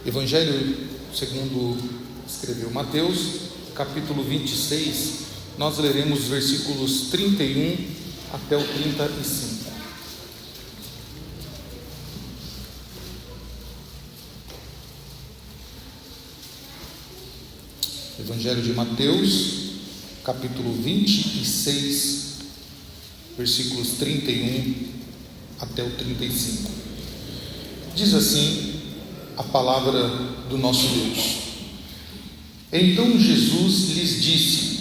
Evangelho segundo escreveu Mateus, capítulo 26, nós leremos os versículos 31 até o 35. Evangelho de Mateus, capítulo 26, versículos 31 até o 35. Diz assim a palavra do nosso Deus. Então Jesus lhes disse: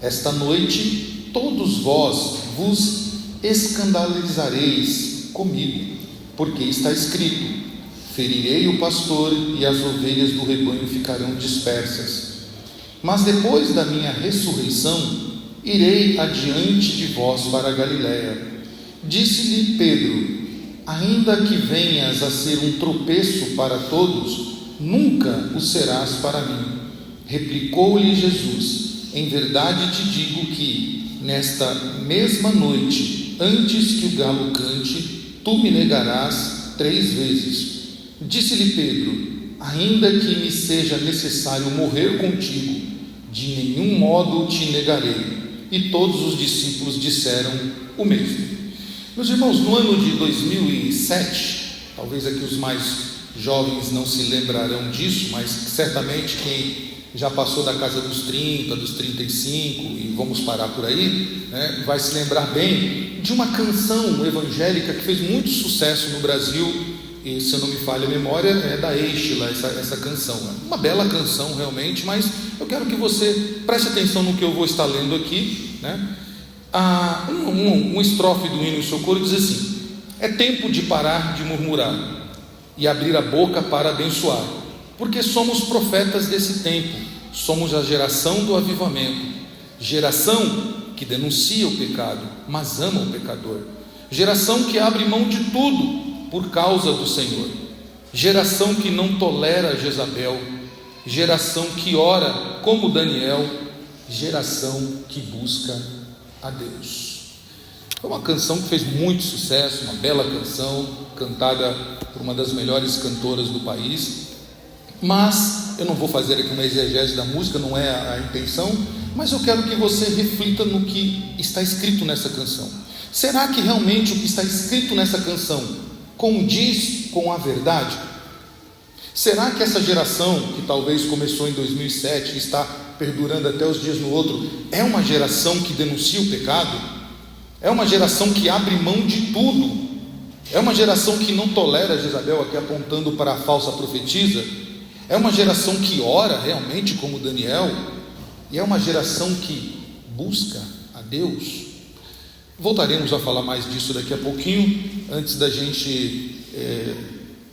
esta noite todos vós vos escandalizareis comigo, porque está escrito: ferirei o pastor e as ovelhas do rebanho ficarão dispersas. Mas depois da minha ressurreição, irei adiante de vós para a Galiléia. Disse-lhe Pedro: ainda que venhas a ser um tropeço para todos, nunca o serás para mim. Replicou-lhe Jesus: em verdade te digo que, nesta mesma noite, antes que o galo cante, tu me negarás 3 vezes. Disse-lhe Pedro: ainda que me seja necessário morrer contigo, de nenhum modo te negarei. E todos os discípulos disseram o mesmo. Meus irmãos, no ano de 2007, talvez aqui os mais jovens não se lembrarão disso, mas certamente quem já passou da casa dos 30, dos 35, e vamos parar por aí, né, vai se lembrar bem de uma canção evangélica que fez muito sucesso no Brasil. E se eu não me falha a memória, é da Eichla essa canção. É uma bela canção realmente, mas eu quero que você preste atenção no que eu vou estar lendo aqui, né? Um estrofe do hino em socorro diz assim: é tempo de parar de murmurar e abrir a boca para abençoar, porque somos profetas desse tempo, somos a geração do avivamento, geração que denuncia o pecado, mas ama o pecador, geração que abre mão de tudo por causa do Senhor, geração que não tolera Jezabel, geração que ora como Daniel, geração que busca a Deus. Foi uma canção que fez muito sucesso, uma bela canção, cantada por uma das melhores cantoras do país. Mas eu não vou fazer aqui uma exegese da música, não é a intenção, mas eu quero que você reflita no que está escrito nessa canção. Será que realmente o que está escrito nessa canção condiz com a verdade? Será que essa geração, que talvez começou em 2007 e está perdurando até os dias no outro, é uma geração que denuncia o pecado? É uma geração que abre mão de tudo? É uma geração que não tolera Jezabel, aqui apontando para a falsa profetisa? É uma geração que ora realmente como Daniel? E é uma geração que busca a Deus? Voltaremos a falar mais disso daqui a pouquinho, antes da gente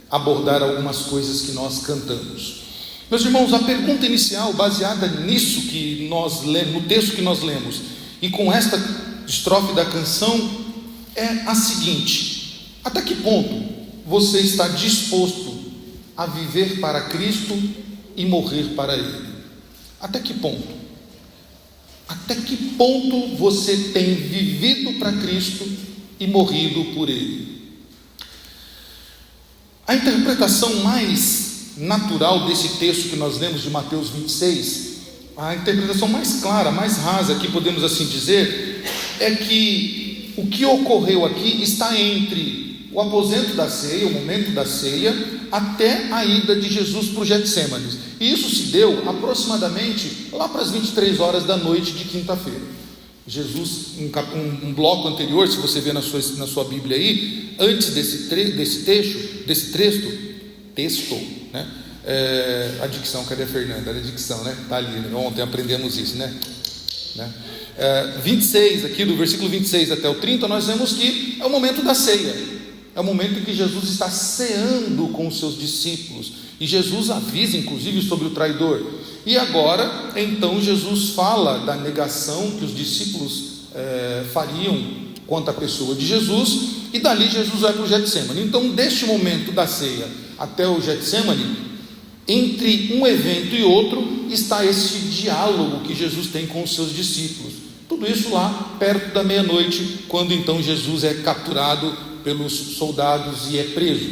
abordar algumas coisas que nós cantamos. Meus irmãos, a pergunta inicial, baseada nisso que nós lemos, no texto que nós lemos, e com esta estrofe da canção, é a seguinte: até que ponto você está disposto a viver para Cristo e morrer para Ele? Até que ponto? Até que ponto você tem vivido para Cristo e morrido por Ele? A interpretação mais natural desse texto que nós lemos de Mateus 26, a interpretação mais clara, mais rasa, que podemos assim dizer, é que o que ocorreu aqui está entre o aposento da ceia, o momento da ceia, até a ida de Jesus para o Getsemane. E isso se deu aproximadamente lá para as 23 horas da noite de quinta-feira. Jesus, um bloco anterior, se você vê na sua Bíblia aí, antes desse texto, né? A dicção, cadê a Fernanda? A dicção, né? Está ali, né? Ontem aprendemos isso, né? 26, aqui do versículo 26 até o 30, nós vemos que é o momento da ceia. É o momento em que Jesus está ceando com os seus discípulos, e Jesus avisa inclusive sobre o traidor. E agora, então, Jesus fala da negação que os discípulos fariam quanto à pessoa de Jesus, e dali Jesus vai para o Getsemane. Então, deste momento da ceia até o Getsemane, entre um evento e outro, está esse diálogo que Jesus tem com os seus discípulos. Tudo isso lá perto da meia-noite, quando então Jesus é capturado pelos soldados e é preso.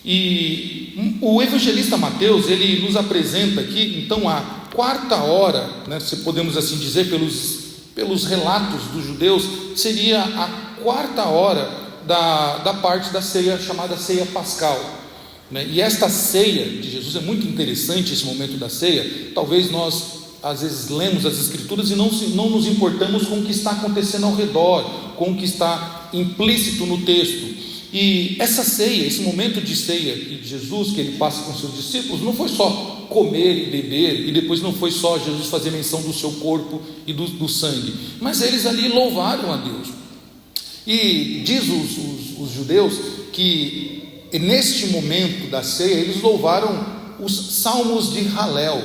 E o evangelista Mateus, ele nos apresenta aqui, então, a quarta hora, né, se podemos assim dizer, pelos relatos dos judeus, seria a quarta hora da parte da ceia, chamada ceia pascal, né? E esta ceia de Jesus é muito interessante, esse momento da ceia. Talvez nós às vezes lemos as escrituras e não nos importamos com o que está acontecendo ao redor, com o que está implícito no texto. E essa ceia, esse momento de ceia de Jesus que ele passa com seus discípulos, não foi só comer e beber, e depois não foi só Jesus fazer menção do seu corpo e do sangue, mas eles ali louvaram a Deus. E diz os judeus que neste momento da ceia eles louvaram os salmos de Halel.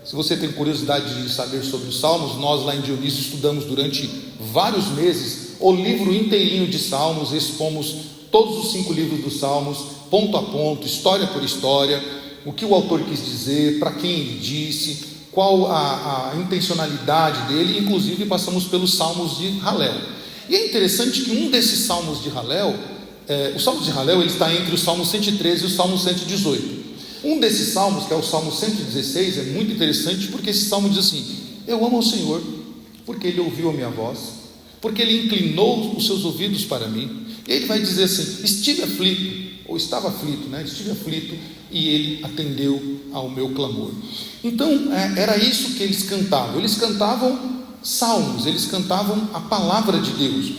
Se você tem curiosidade de saber sobre os salmos, nós lá em Dionísio estudamos durante vários meses o livro inteirinho de salmos, expomos todos os 5 livros dos salmos, ponto a ponto, história por história, o que o autor quis dizer, para quem ele disse, qual a intencionalidade dele. Inclusive passamos pelos salmos de Halel. E é interessante que um desses salmos de Halel, o salmo de Halel, ele está entre o salmo 113 e o salmo 118. Um desses salmos, que é o salmo 116, é muito interessante, porque esse salmo diz assim: eu amo ao Senhor, porque Ele ouviu a minha voz, porque Ele inclinou os seus ouvidos para mim. E ele vai dizer assim: estive aflito, ou estava aflito, né? Estive aflito, e Ele atendeu ao meu clamor. Então, era isso que eles cantavam. Eles cantavam salmos, eles cantavam a palavra de Deus.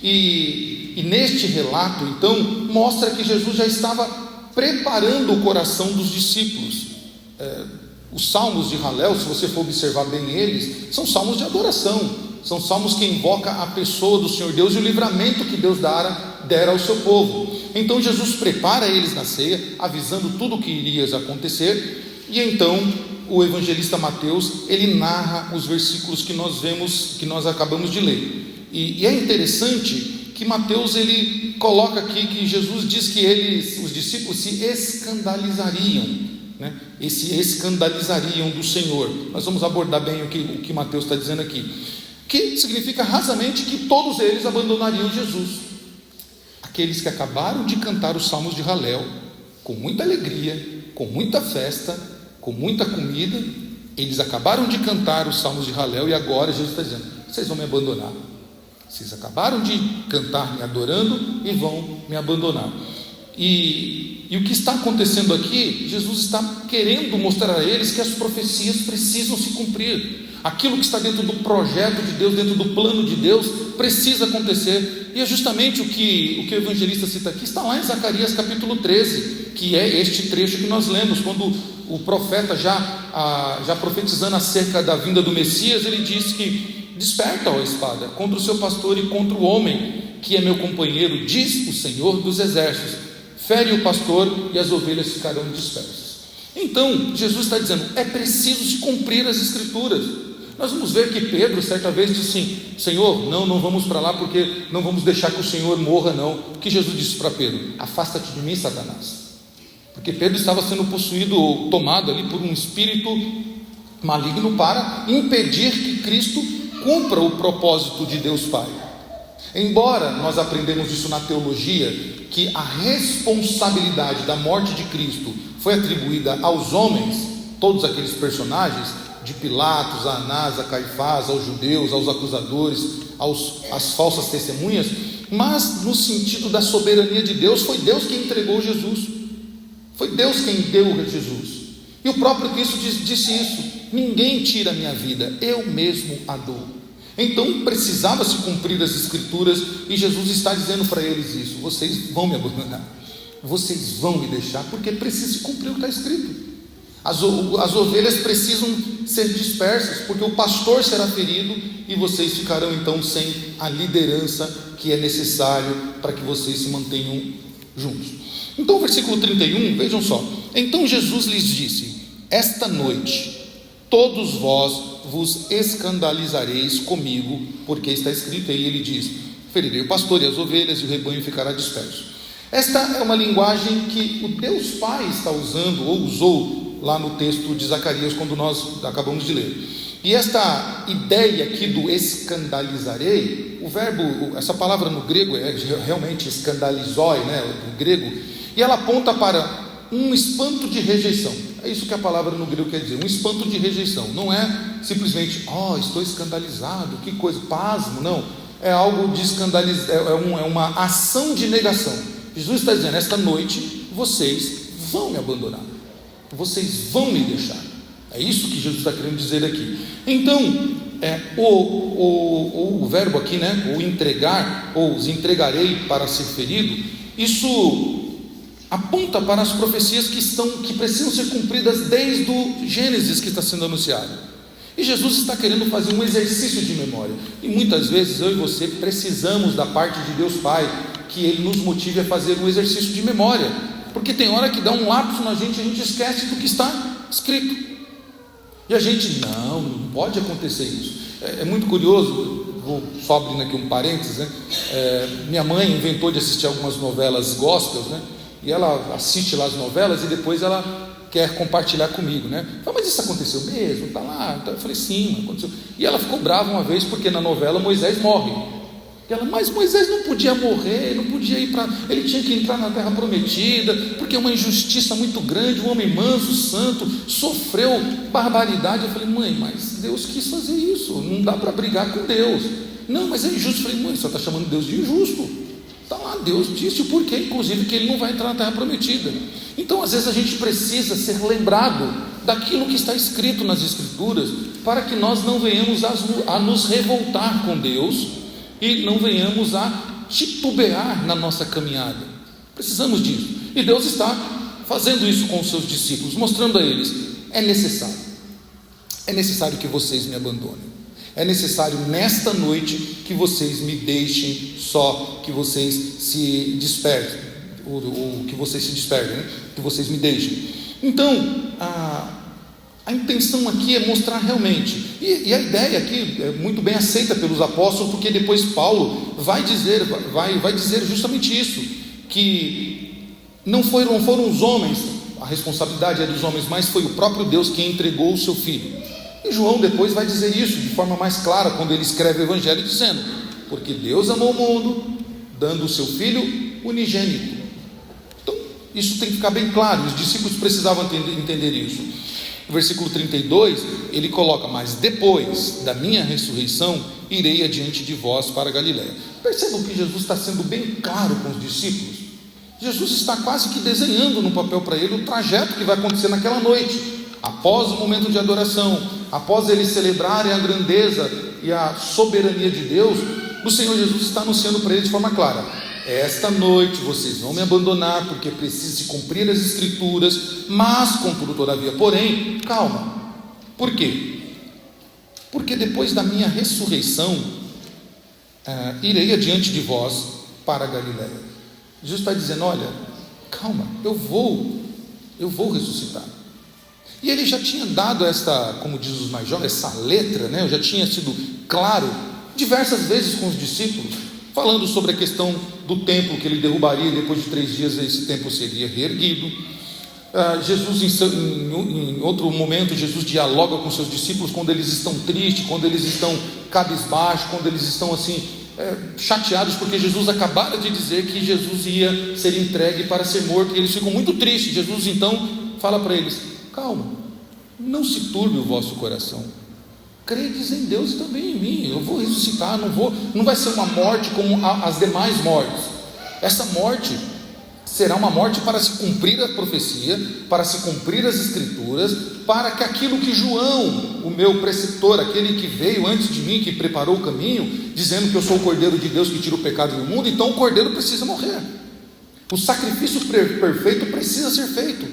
E neste relato, então, mostra que Jesus já estava preparando o coração dos discípulos. Os salmos de Halel, se você for observar bem eles, são salmos de adoração, são salmos que invocam a pessoa do Senhor Deus e o livramento que Deus dera ao seu povo. Então Jesus prepara eles na ceia, avisando tudo o que iria acontecer, e então o evangelista Mateus, ele narra os versículos que nós vemos, que nós acabamos de ler. E é interessante que Mateus, ele coloca aqui que Jesus diz que os discípulos se escandalizariam, né? E se escandalizariam do Senhor. Nós vamos abordar bem o que Mateus está dizendo aqui, que significa rasamente que todos eles abandonariam Jesus. Aqueles que acabaram de cantar os salmos de Halel, com muita alegria, com muita festa, com muita comida, eles acabaram de cantar os salmos de Halel, e agora Jesus está dizendo: vocês vão me abandonar. Vocês acabaram de cantar me adorando e vão me abandonar. E o que está acontecendo aqui, Jesus está querendo mostrar a eles que as profecias precisam se cumprir. Aquilo que está dentro do projeto de Deus, dentro do plano de Deus, precisa acontecer. E é justamente o que o evangelista cita aqui, está lá em Zacarias capítulo 13, que é este trecho que nós lemos, quando o profeta já profetizando acerca da vinda do Messias, ele diz que: desperta, ó espada, contra o seu pastor e contra o homem que é meu companheiro, diz o Senhor dos exércitos, fere o pastor e as ovelhas ficarão dispersas. Então Jesus está dizendo: é preciso se cumprir as escrituras. Nós vamos ver que Pedro certa vez disse assim: Senhor, não vamos para lá, porque não vamos deixar que o Senhor morra não. O que Jesus disse para Pedro? Afasta-te de mim, Satanás. Porque Pedro estava sendo possuído ou tomado ali por um espírito maligno para impedir que Cristo cumpra o propósito de Deus Pai. Embora nós aprendemos isso na teologia, que a responsabilidade da morte de Cristo foi atribuída aos homens, todos aqueles personagens, de Pilatos, a Anás, a Caifás, aos judeus, aos acusadores, às falsas testemunhas, mas no sentido da soberania de Deus, foi Deus quem entregou Jesus, foi Deus quem deu Jesus. E o próprio Cristo disse isso: ninguém tira a minha vida, eu mesmo a dou. Então precisava se cumprir as escrituras, e Jesus está dizendo para eles isso: vocês vão me abandonar, vocês vão me deixar, porque precisa se cumprir o que está escrito. As ovelhas precisam ser dispersas, porque o pastor será ferido, e vocês ficarão então sem a liderança que é necessário para que vocês se mantenham juntos. Então versículo 31, vejam só: então Jesus lhes disse: esta noite todos vós vos escandalizareis comigo, porque está escrito, e ele diz: ferirei o pastor e as ovelhas, e o rebanho ficará disperso. Esta é uma linguagem que o Deus Pai está usando, ou usou lá no texto de Zacarias, quando nós acabamos de ler. E esta ideia aqui do escandalizarei, o verbo, essa palavra no grego é realmente escandalizoi, né, no grego, E ela aponta para um espanto de rejeição. É isso que a palavra no grego quer dizer, um espanto de rejeição. Não é simplesmente, estou escandalizado, que coisa, pasmo, não. É algo de escandalizar, é uma ação de negação. Jesus está dizendo, esta noite vocês vão me abandonar, vocês vão me deixar. É isso que Jesus está querendo dizer aqui. Então, o verbo aqui, né, o entregar, ou os entregarei para ser ferido, isso aponta para as profecias que precisam ser cumpridas desde o Gênesis que está sendo anunciado. E Jesus está querendo fazer um exercício de memória. E muitas vezes eu e você precisamos da parte de Deus Pai, que Ele nos motive a fazer um exercício de memória. Porque tem hora que dá um lapso na gente, a gente esquece do que está escrito. E a gente, não pode acontecer isso. É muito curioso, vou só abrindo aqui um parênteses, né? Minha mãe inventou de assistir algumas novelas gospels, né? E ela assiste lá as novelas e depois ela quer compartilhar comigo, né? Fala, mas isso aconteceu mesmo? Tá lá? Eu falei, sim, aconteceu. E ela ficou brava uma vez porque na novela Moisés morre. E ela, mas Moisés não podia morrer, não podia ir para... Ele tinha que entrar na terra prometida, porque é uma injustiça muito grande, um homem manso, santo, sofreu barbaridade. Eu falei, mãe, mas Deus quis fazer isso, não dá para brigar com Deus. Não, mas é injusto. Eu falei, mãe, você está chamando Deus de injusto. Está lá, Deus disse o porquê, inclusive, que Ele não vai entrar na terra prometida. Então, às vezes a gente precisa ser lembrado daquilo que está escrito nas Escrituras, para que nós não venhamos a nos revoltar com Deus, e não venhamos a titubear na nossa caminhada. Precisamos disso. E Deus está fazendo isso com os seus discípulos, mostrando a eles, é necessário que vocês me abandonem. É necessário nesta noite que vocês me deixem só, que vocês se despertem, que vocês se despertem, né? Que vocês me deixem. Então, a intenção aqui é mostrar realmente, e a ideia aqui é muito bem aceita pelos apóstolos, porque depois Paulo vai dizer justamente isso, que não foram os homens, a responsabilidade é dos homens, mas foi o próprio Deus quem entregou o seu Filho. E João depois vai dizer isso de forma mais clara, quando ele escreve o Evangelho, dizendo, porque Deus amou o mundo, dando o seu Filho unigênito. Então, isso tem que ficar bem claro, os discípulos precisavam entender isso. No versículo 32, ele coloca, mas depois da minha ressurreição, irei adiante de vós para a Galiléia. Percebam que Jesus está sendo bem claro com os discípulos. Jesus está quase que desenhando no papel para ele o trajeto que vai acontecer naquela noite, após o momento de adoração, após eles celebrarem a grandeza e a soberania de Deus. O Senhor Jesus está anunciando para eles de forma clara, esta noite vocês vão me abandonar, porque precisa se cumprir as Escrituras, mas contudo, todavia, porém, calma. Por quê? Porque depois da minha ressurreição, irei adiante de vós para a Galiléia. Jesus está dizendo, olha, calma, eu vou ressuscitar. E ele já tinha dado esta, como diz os mais jovens, essa letra, né? Eu já tinha sido claro diversas vezes com os discípulos, falando sobre a questão do templo que ele derrubaria, e depois de 3 dias esse templo seria reerguido. Jesus, em outro momento, Jesus dialoga com seus discípulos quando eles estão tristes, quando eles estão cabisbaixos, quando eles estão assim, chateados, porque Jesus acabara de dizer que Jesus ia ser entregue para ser morto, e eles ficam muito tristes. Jesus então fala para eles, calma, não se turbe o vosso coração, credes em Deus e também em mim, eu vou ressuscitar, não vai ser uma morte como as demais mortes. Essa morte será uma morte para se cumprir a profecia, para se cumprir as Escrituras, para que aquilo que João, o meu preceptor, aquele que veio antes de mim, que preparou o caminho, dizendo que eu sou o Cordeiro de Deus que tira o pecado do mundo, então o Cordeiro precisa morrer, o sacrifício perfeito precisa ser feito,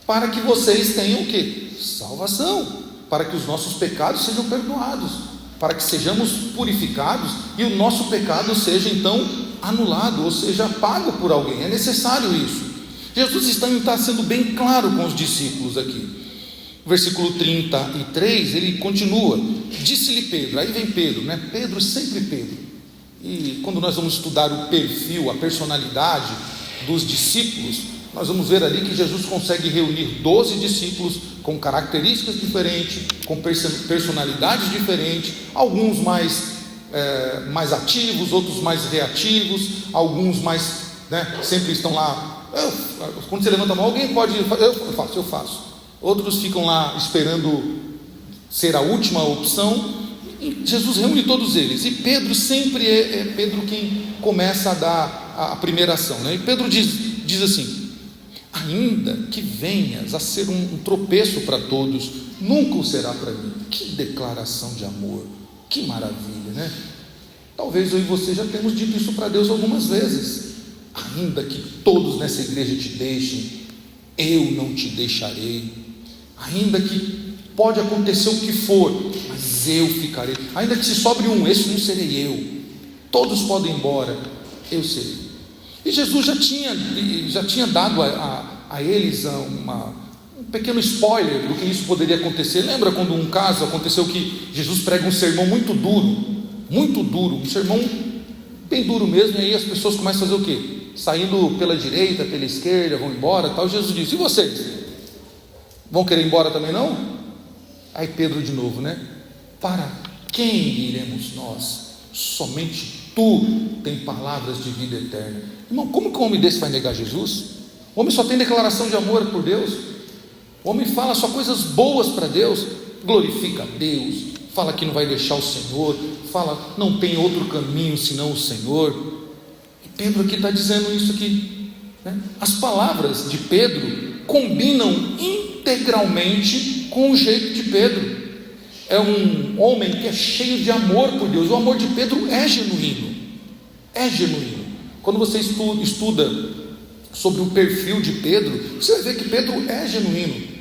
para que vocês tenham o quê? Salvação, para que os nossos pecados sejam perdoados, para que sejamos purificados e o nosso pecado seja então anulado, ou seja, pago por alguém. É necessário isso. Jesus está sendo bem claro com os discípulos aqui. Versículo 33, ele continua, disse-lhe Pedro, aí vem Pedro, né? Pedro, sempre Pedro. E quando nós vamos estudar o perfil, a personalidade dos discípulos, nós vamos ver ali que Jesus consegue reunir 12 discípulos com características diferentes, com personalidades diferentes, alguns mais ativos, outros mais reativos, alguns mais, sempre estão lá Quando você levanta a mão, alguém pode fazer, eu faço. Outros ficam lá esperando ser a última opção. E Jesus reúne todos eles, e Pedro sempre é Pedro quem começa a dar a primeira ação, né? E Pedro diz assim: ainda que venhas a ser um tropeço para todos, nunca o será para mim. Que declaração de amor, que maravilha, né? Talvez eu e você já temos dito isso para Deus algumas vezes. Ainda que todos nessa igreja te deixem, eu não te deixarei. Ainda que pode acontecer o que for, mas eu ficarei. Ainda que se sobre um, esse não serei eu. Todos podem ir embora, eu serei. E Jesus já tinha dado a eles um pequeno spoiler do que isso poderia acontecer. Lembra quando um caso aconteceu que Jesus prega um sermão muito duro, um sermão bem duro mesmo, e aí as pessoas começam a fazer o quê? Saindo pela direita, pela esquerda, vão embora, tal. Jesus diz: e vocês? Vão querer ir embora também não? Aí Pedro de novo, né? Para quem iremos nós? Somente tu tem palavras de vida eterna. Irmão, como que um homem desse vai negar Jesus? O homem só tem declaração de amor por Deus. O homem fala só coisas boas para Deus, glorifica a Deus, fala que não vai deixar o Senhor, fala não tem outro caminho senão o Senhor. E Pedro aqui está dizendo isso aqui, né? As palavras de Pedro combinam integralmente com o jeito de Pedro. É um homem que é cheio de amor por Deus. O amor de Pedro é genuíno. Quando você estuda sobre o perfil de Pedro, você vai ver que Pedro é genuíno.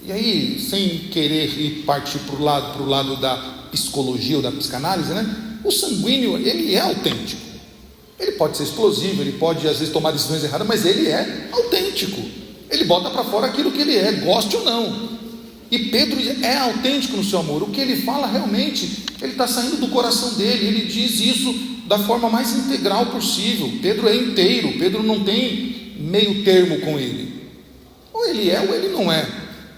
E aí, sem querer ir partir para o lado da psicologia ou da psicanálise, né? O sanguíneo, ele é autêntico. Ele pode ser explosivo, ele pode às vezes tomar decisões erradas, mas ele é autêntico. Ele bota para fora aquilo que ele é, goste ou não. E Pedro é autêntico no seu amor. O que ele fala realmente, ele está saindo do coração dele. Ele diz isso da forma mais integral possível. Pedro é inteiro. Pedro não tem meio termo com ele. Ou ele é ou ele não é.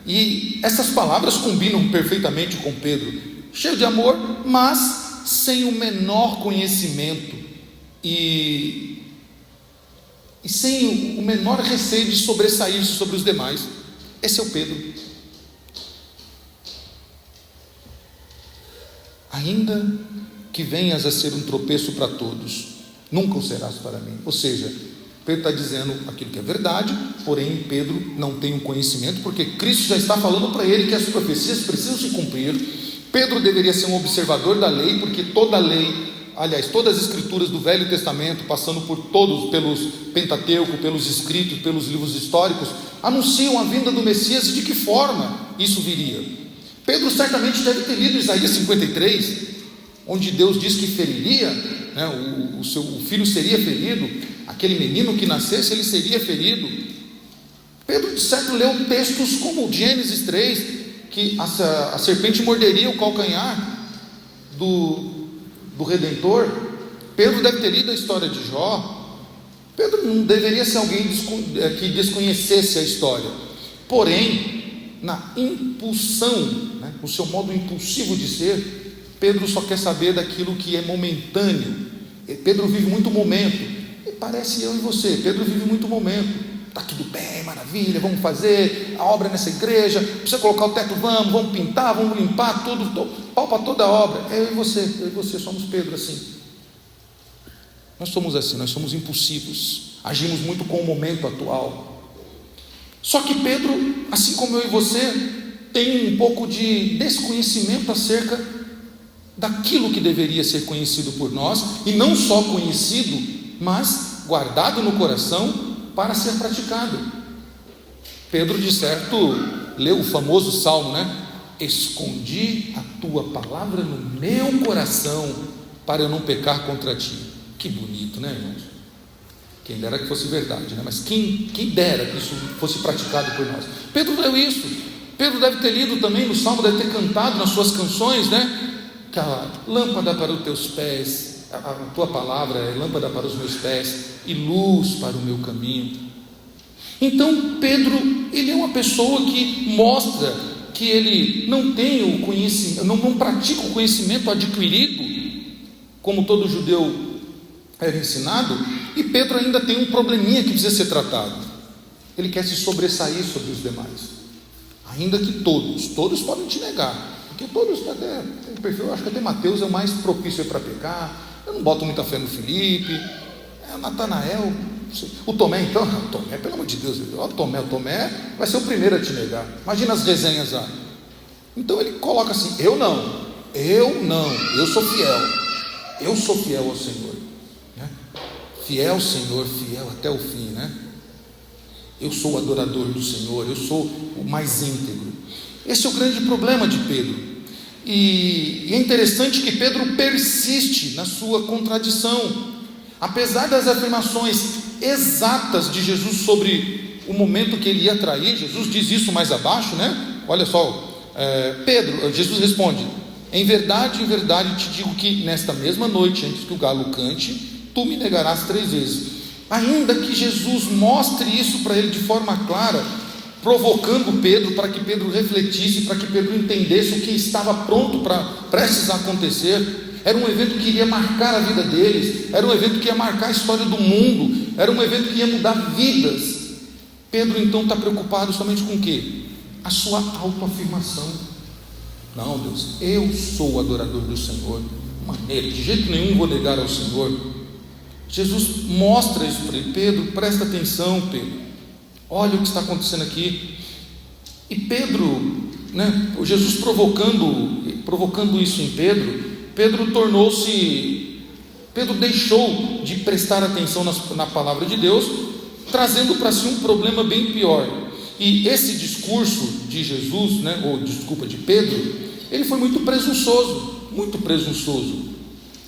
E essas palavras combinam perfeitamente com Pedro. Cheio de amor, mas sem o menor conhecimento e sem o menor receio de sobressair sobre os demais. Esse é o Pedro. Ainda que venhas a ser um tropeço para todos, nunca o serás para mim. Ou seja, Pedro está dizendo aquilo que é verdade, porém Pedro não tem um conhecimento, porque Cristo já está falando para ele que as profecias precisam se cumprir. Pedro deveria ser um observador da lei, porque toda a lei, aliás, todas as escrituras do Velho Testamento, passando por todos, pelos Pentateuco, pelos escritos, pelos livros históricos, anunciam a vinda do Messias e de que forma isso viria. Pedro certamente deve ter lido Isaías 53, onde Deus diz que feriria, né, o filho seria ferido, aquele menino que nascesse, ele seria ferido. Pedro de certo leu textos como Gênesis 3, que a serpente morderia o calcanhar do Redentor. Pedro deve ter lido a história de Jó. Pedro não deveria ser alguém que desconhecesse a história, porém na impulsão, né, o seu modo impulsivo de ser, Pedro só quer saber daquilo que é momentâneo. Pedro vive muito momento, e parece eu e você. Pedro vive muito momento. Está tudo bem, maravilha, vamos fazer a obra nessa igreja, precisa colocar o teto, vamos pintar, vamos limpar tudo, pau para toda a obra. Eu e você somos Pedro assim. Nós somos assim, nós somos impulsivos, agimos muito com o momento atual. Só que Pedro, assim como eu e você, tem um pouco de desconhecimento acerca daquilo que deveria ser conhecido por nós, e não só conhecido, mas guardado no coração para ser praticado. Pedro de certo leu o famoso salmo, né? Escondi a tua palavra no meu coração para eu não pecar contra ti. Que bonito, né, irmãos? Quem dera que fosse verdade, né? Mas quem dera que isso fosse praticado por nós. Pedro leu isso. Pedro deve ter lido também no Salmo, deve ter cantado nas suas canções, né? Que a lâmpada para os teus pés, a tua palavra é lâmpada para os meus pés e luz para o meu caminho. Então Pedro, ele é uma pessoa que mostra que ele não tem o conhecimento, não pratica o conhecimento adquirido, como todo judeu era ensinado. E Pedro ainda tem um probleminha que precisa ser tratado. Ele quer se sobressair sobre os demais. Ainda que todos podem te negar. Porque todos até tem perfil, eu acho que até Mateus é o mais propício para pecar. Eu não boto muita fé no Felipe, Natanael, o Tomé então, o Tomé, pelo amor de Deus, o Tomé vai ser o primeiro a te negar. Imagina as resenhas lá. Então ele coloca assim: eu não, eu sou fiel ao Senhor, né? Fiel Senhor, fiel até o fim, né? Eu sou o adorador do Senhor, eu sou o mais íntegro. Esse é o grande problema de Pedro. E é interessante que Pedro persiste na sua contradição. Apesar das afirmações exatas de Jesus sobre o momento que ele ia trair, Jesus diz isso mais abaixo, né? Olha só, Jesus responde: em verdade, te digo que nesta mesma noite, antes que o galo cante, tu me negarás 3 vezes. Ainda que Jesus mostre isso para ele de forma clara, provocando Pedro, para que Pedro refletisse, para que Pedro entendesse o que estava pronto para prestes a acontecer. Era um evento que iria marcar a vida deles, era um evento que ia marcar a história do mundo, era um evento que ia mudar vidas. Pedro então está preocupado somente com o quê? A sua autoafirmação. Não, Deus, eu sou o adorador do Senhor, de jeito nenhum vou negar ao Senhor. Jesus mostra isso para ele: Pedro, presta atenção, Pedro, olha o que está acontecendo aqui. E Pedro, Jesus provocando isso em Pedro deixou de prestar atenção na palavra de Deus, trazendo para si um problema bem pior. E esse discurso de Jesus, de Pedro, ele foi muito presunçoso,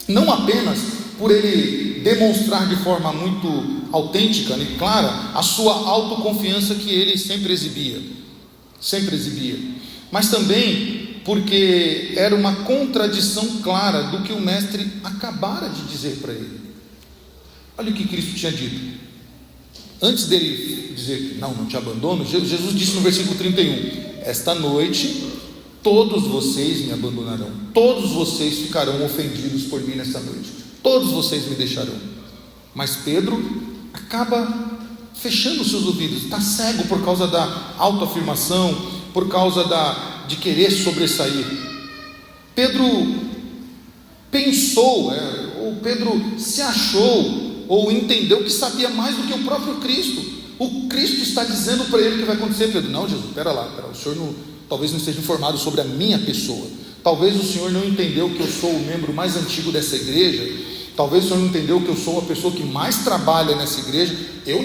não apenas por ele demonstrar de forma muito autêntica e clara a sua autoconfiança que ele sempre exibia, mas também porque era uma contradição clara do que o mestre acabara de dizer para ele. Olha o que Cristo tinha dito antes dele dizer que não te abandono. Jesus disse no versículo 31: esta noite todos vocês me abandonarão, todos vocês ficarão ofendidos por mim nesta noite, todos vocês me deixarão. Mas Pedro acaba fechando seus ouvidos, está cego por causa da autoafirmação, por causa de querer sobressair. Pedro pensou, ou Pedro se achou, ou entendeu que sabia mais do que o próprio Cristo. O Cristo está dizendo para ele o que vai acontecer. Pedro: não, Jesus, espera lá, o senhor talvez não esteja informado sobre a minha pessoa, talvez o senhor não entendeu que eu sou o membro mais antigo dessa igreja, talvez o senhor não entendeu que eu sou a pessoa que mais trabalha nessa igreja. Eu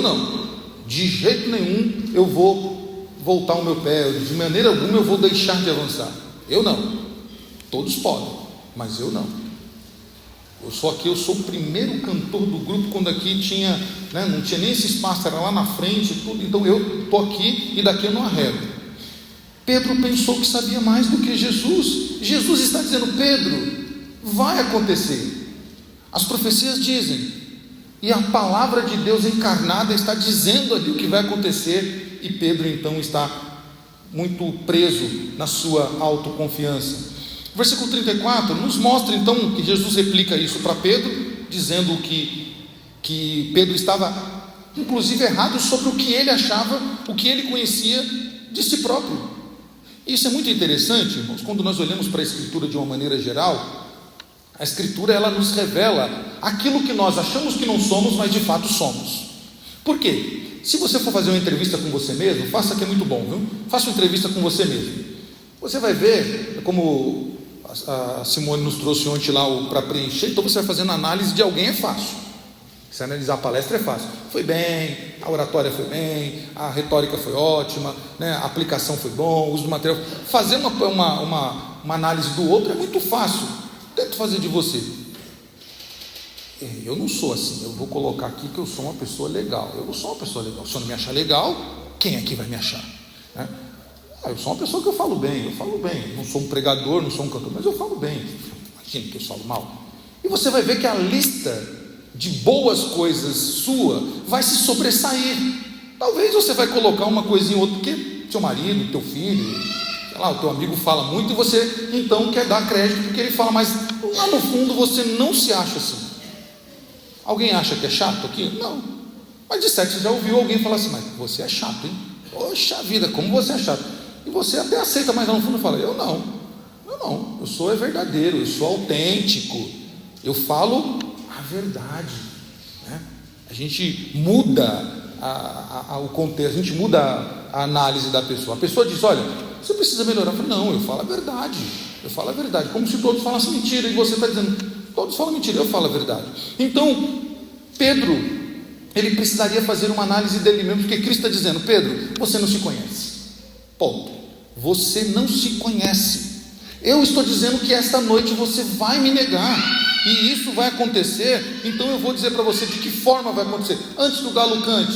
não, de jeito nenhum eu vou voltar o meu pé, de maneira alguma eu vou deixar de avançar. Eu não, todos podem, mas eu não. Eu sou o primeiro cantor do grupo, quando aqui tinha, não tinha nem esse espaço, era lá na frente, tudo. Então eu estou aqui e daqui eu não arredo. Pedro pensou que sabia mais do que Jesus. Jesus está dizendo: Pedro, vai acontecer. As profecias dizem, e a palavra de Deus encarnada está dizendo ali o que vai acontecer. E Pedro então está muito preso na sua autoconfiança. Versículo 34 nos mostra então que Jesus replica isso para Pedro, dizendo que Pedro estava inclusive errado sobre o que ele achava, o que ele conhecia de si próprio. Isso é muito interessante, irmãos. Quando nós olhamos para a Escritura de uma maneira geral, a Escritura ela nos revela aquilo que nós achamos que não somos, mas de fato somos. Por quê? Se você for fazer uma entrevista com você mesmo, faça, que é muito bom, viu? Faça uma entrevista com você mesmo. Você vai ver, como a Simone nos trouxe ontem lá para preencher, então você vai fazendo análise de alguém, é fácil. Se analisar a palestra é fácil. Foi bem, a oratória foi bem, a retórica foi ótima, a aplicação foi bom, o uso do material. Fazer uma análise do outro é muito fácil. Tento fazer de você. Eu não sou assim, eu vou colocar aqui que eu sou uma pessoa legal. Eu não sou uma pessoa legal. Se eu não me achar legal, quem aqui vai me achar? Eu sou uma pessoa que eu falo bem. Não sou um pregador, não sou um cantor, mas eu falo bem. Imagina que eu falo mal. E você vai ver que a lista de boas coisas sua vai se sobressair. Talvez você vai colocar uma coisinha ou outra, porque seu marido, teu filho, sei lá, o teu amigo fala muito, e você então quer dar crédito porque ele fala, mas lá no fundo você não se acha assim. Alguém acha que é chato aqui? Não. Mas de certo você já ouviu alguém falar assim: mas você é chato, hein? Poxa vida, como você é chato. E você até aceita, mas no fundo fala: eu não, eu sou verdadeiro, eu sou autêntico, eu falo a verdade, né? A gente muda o contexto, a gente muda a análise da pessoa. A pessoa diz: olha, você precisa melhorar. Eu falo: não, eu falo a verdade, como se todos falassem mentira, e você está dizendo: todos falam mentira, eu falo a verdade. Então Pedro, ele precisaria fazer uma análise dele mesmo, porque Cristo está dizendo: Pedro, você não se conhece, ponto, você não se conhece. Eu estou dizendo que esta noite você vai me negar, e isso vai acontecer. Então eu vou dizer para você de que forma vai acontecer. Antes que o galo cante,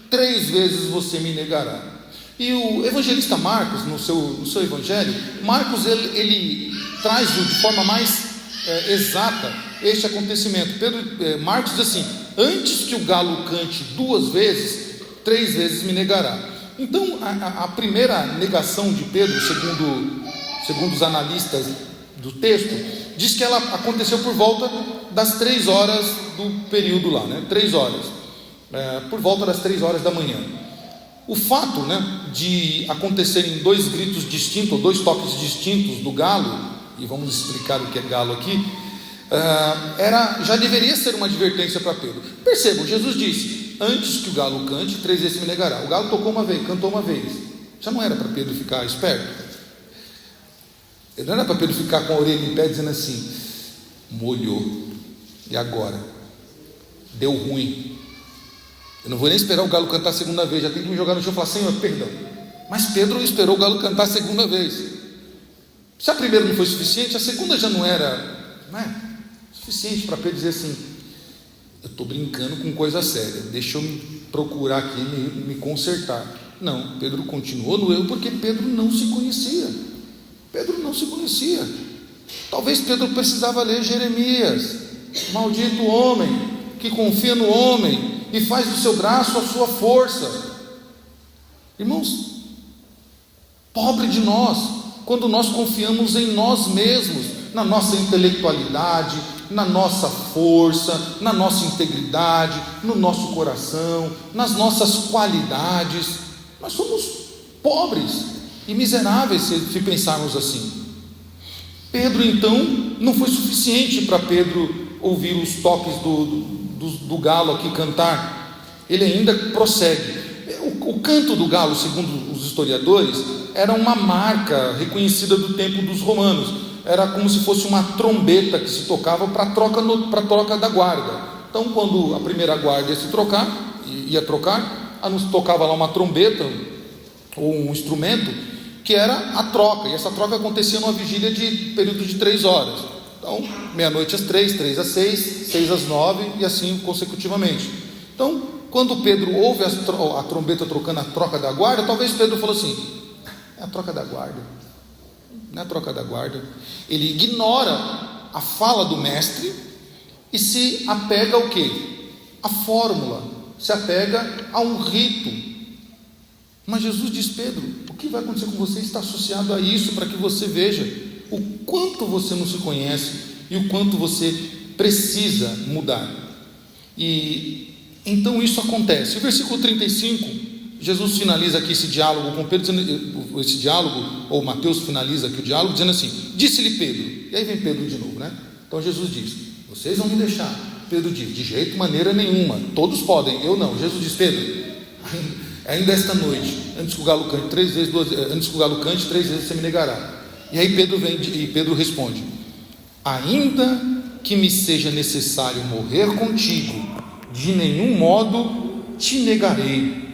3 vezes você me negará. E o evangelista Marcos, no seu evangelho, Marcos ele traz de forma mais exata este acontecimento. Marcos diz assim: antes que o galo cante 2 vezes, 3 vezes me negará. Então a primeira negação de Pedro, segundo os analistas do texto, diz que ela aconteceu por volta das 3 horas do período lá, né? 3 horas, por volta das 3 horas da manhã. O fato, né, de acontecerem 2 gritos distintos, ou 2 toques distintos do galo, e vamos explicar o que é galo aqui, já deveria ser uma advertência para Pedro. Percebam, Jesus disse: antes que o galo cante, 3 vezes me negará. O galo tocou uma vez, cantou uma vez. Já não era para Pedro ficar esperto? Não era para Pedro ficar com a orelha em pé dizendo assim: molhou, e agora? Deu ruim, eu não vou nem esperar o galo cantar a segunda vez, já tem que me jogar no chão e falar: Senhor, perdão. Mas Pedro esperou o galo cantar a segunda vez. Se a primeira não foi suficiente, a segunda já não era, suficiente para Pedro dizer assim: eu estou brincando com coisa séria, deixa eu me procurar aqui, me consertar. Não, Pedro continuou no erro, porque Pedro não se conhecia. Talvez Pedro precisava ler Jeremias: maldito o homem que confia no homem e faz do seu braço a sua força. Irmãos, pobre de nós, quando nós confiamos em nós mesmos, na nossa intelectualidade, na nossa força, na nossa integridade, no nosso coração, nas nossas qualidades. Nós somos pobres e miseráveis se pensarmos assim. Pedro, então, não foi suficiente para Pedro ouvir os toques do galo aqui cantar. Ele ainda prossegue. O canto do galo, segundo os historiadores, era uma marca reconhecida do tempo dos romanos. Era como se fosse uma trombeta que se tocava para troca da guarda. Então, quando a primeira guarda ia trocar, tocava lá uma trombeta ou um instrumento, que era a troca, e essa troca acontecia numa vigília de período de 3 horas. Então, meia-noite às 3, 3 às 6, 6 às 9, e assim consecutivamente. Então, quando Pedro ouve a trombeta trocando a troca da guarda, talvez Pedro falou assim: é a troca da guarda, não é a troca da guarda. Ele ignora a fala do mestre e se apega ao quê? A fórmula, se apega a um rito. Mas Jesus diz: Pedro, o que vai acontecer com você está associado a isso, para que você veja o quanto você não se conhece e o quanto você precisa mudar. E então isso acontece. O versículo 35, Jesus finaliza aqui esse diálogo com Pedro, ou Mateus finaliza aqui o diálogo dizendo assim: disse-lhe Pedro, e aí vem Pedro de novo, né? Então Jesus diz: vocês vão me deixar? Pedro diz: de jeito, maneira nenhuma, todos podem, eu não. Jesus diz: Pedro, ainda esta noite, antes que o galo cante 3 vezes, 3 vezes você me negará. E aí Pedro responde: ainda que me seja necessário morrer contigo, de nenhum modo te negarei.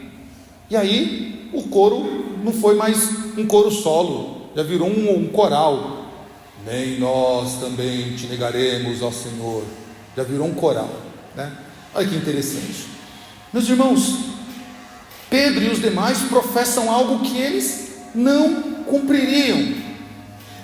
E aí o coro não foi mais um coro solo, já virou um coral. Nem nós também te negaremos, ó Senhor. Já virou um coral, né? Olha que interessante. Meus irmãos, Pedro e os demais professam algo que eles não cumpririam.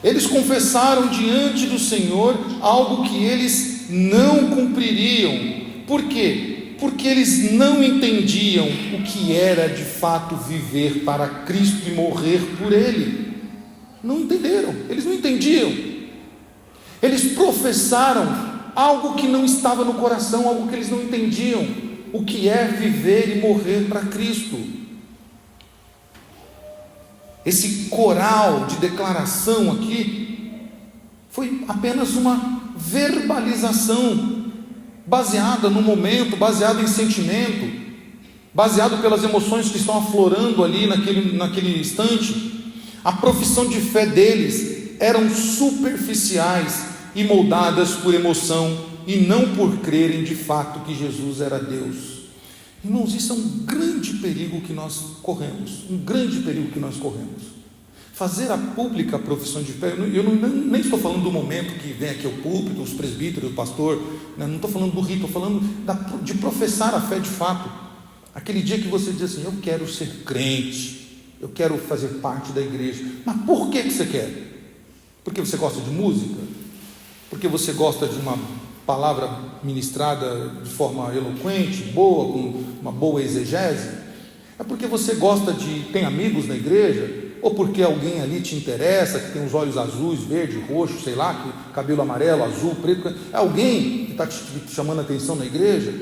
Eles confessaram diante do Senhor algo que eles não cumpririam. Por quê? Porque eles não entendiam o que era de fato viver para Cristo e morrer por Ele. Não entenderam, eles não entendiam. Eles professaram algo que não estava no coração, algo que eles não entendiam. o que é viver e morrer para Cristo. Esse coral de declaração aqui foi apenas uma verbalização, baseada no momento, baseada em sentimento, baseado pelas emoções que estão aflorando ali naquele instante. A profissão de fé deles eram superficiais e moldadas por emoção e não por crerem de fato que Jesus era Deus. Irmãos, isso é um grande perigo que nós corremos, Fazer a pública a profissão de fé, eu nem estou falando do momento que vem aqui ao púlpito, os presbíteros, o pastor, não estou falando do rito, estou falando de professar a fé de fato. Aquele dia que você diz assim: eu quero ser crente, eu quero fazer parte da igreja. Mas por que você quer? Porque você gosta de música? Porque você gosta de uma palavra ministrada de forma eloquente, boa, com uma boa exegese? É porque você tem amigos na igreja? Ou porque alguém ali te interessa, que tem os olhos azuis, verde, roxo, sei lá, que cabelo amarelo, azul, preto? É alguém que está te chamando a atenção na igreja?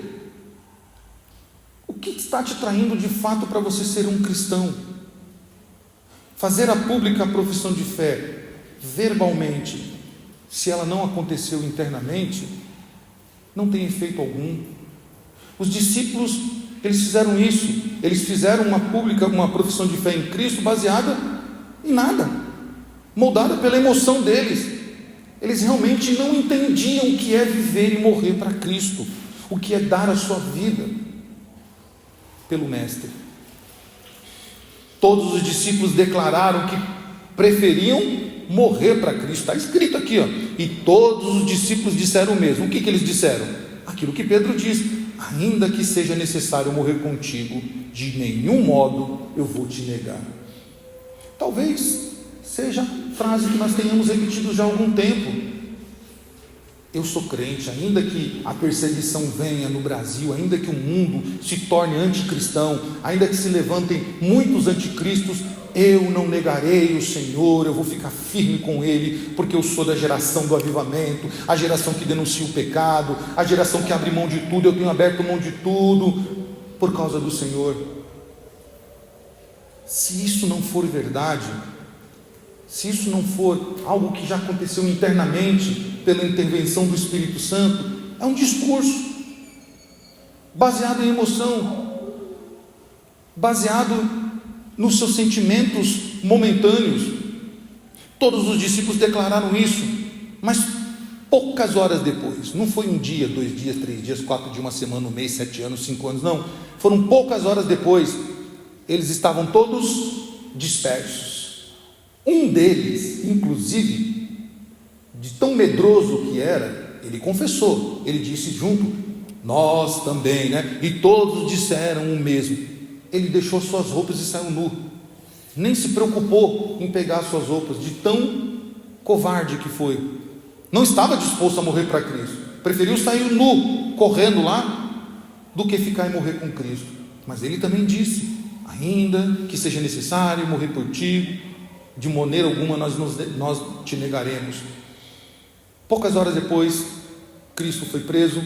O que está te traindo de fato para você ser um cristão? Fazer a pública a profissão de fé, verbalmente, se ela não aconteceu internamente, não tem efeito algum. Os discípulos, eles fizeram isso, eles fizeram uma profissão de fé em Cristo baseada em nada, moldada pela emoção deles. Eles realmente não entendiam o que é viver e morrer para Cristo, o que é dar a sua vida pelo Mestre. Todos os discípulos declararam que preferiam morrer para Cristo. Está escrito aqui, e todos os discípulos disseram o mesmo. O que eles disseram? Aquilo que Pedro diz: ainda que seja necessário morrer contigo, de nenhum modo eu vou te negar. Talvez seja a frase que nós tenhamos repetido já há algum tempo. Eu sou crente, ainda que a perseguição venha no Brasil, ainda que o mundo se torne anticristão, ainda que se levantem muitos anticristos, eu não negarei o Senhor, eu vou ficar firme com Ele, porque eu sou da geração do avivamento, a geração que denuncia o pecado, a geração que abre mão de tudo. Eu tenho aberto mão de tudo por causa do Senhor. Se isso não for verdade, se isso não for algo que já aconteceu internamente pela intervenção do Espírito Santo, é um discurso baseado em emoção, baseado nos seus sentimentos momentâneos. Todos os discípulos declararam isso, mas poucas horas depois, não foi um dia, 2 dias, 3 dias, 4 dias, uma semana, um mês, 7 anos, 5 anos, não, foram poucas horas depois, eles estavam todos dispersos. Um deles, inclusive, de tão medroso que era, ele confessou, ele disse junto: nós também, e todos disseram o mesmo. Ele deixou suas roupas e saiu nu, nem se preocupou em pegar suas roupas, de tão covarde que foi. Não estava disposto a morrer para Cristo, preferiu sair nu, correndo lá, do que ficar e morrer com Cristo. Mas ele também disse: ainda que seja necessário morrer por ti, de maneira alguma nós te negaremos. Poucas horas depois, Cristo foi preso,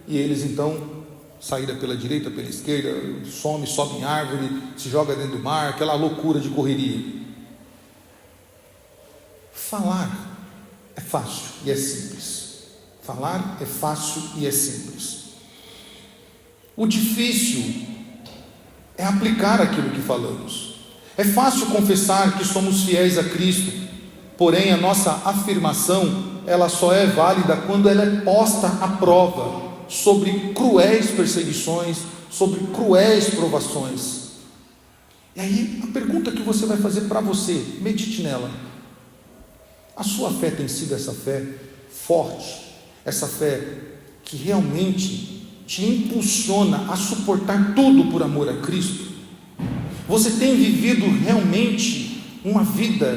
e eles então saíram pela direita, pela esquerda, sobe em árvore, se joga dentro do mar, aquela loucura de correria. Falar é fácil e é simples. Falar é fácil e é simples. O difícil é aplicar aquilo que falamos. É fácil confessar que somos fiéis a Cristo, porém a nossa afirmação, ela só é válida quando ela é posta à prova, sobre cruéis perseguições, sobre cruéis provações. E aí a pergunta que você vai fazer para você, medite nela: a sua fé tem sido essa fé forte, essa fé que realmente te impulsiona a suportar tudo por amor a Cristo? Você tem vivido realmente uma vida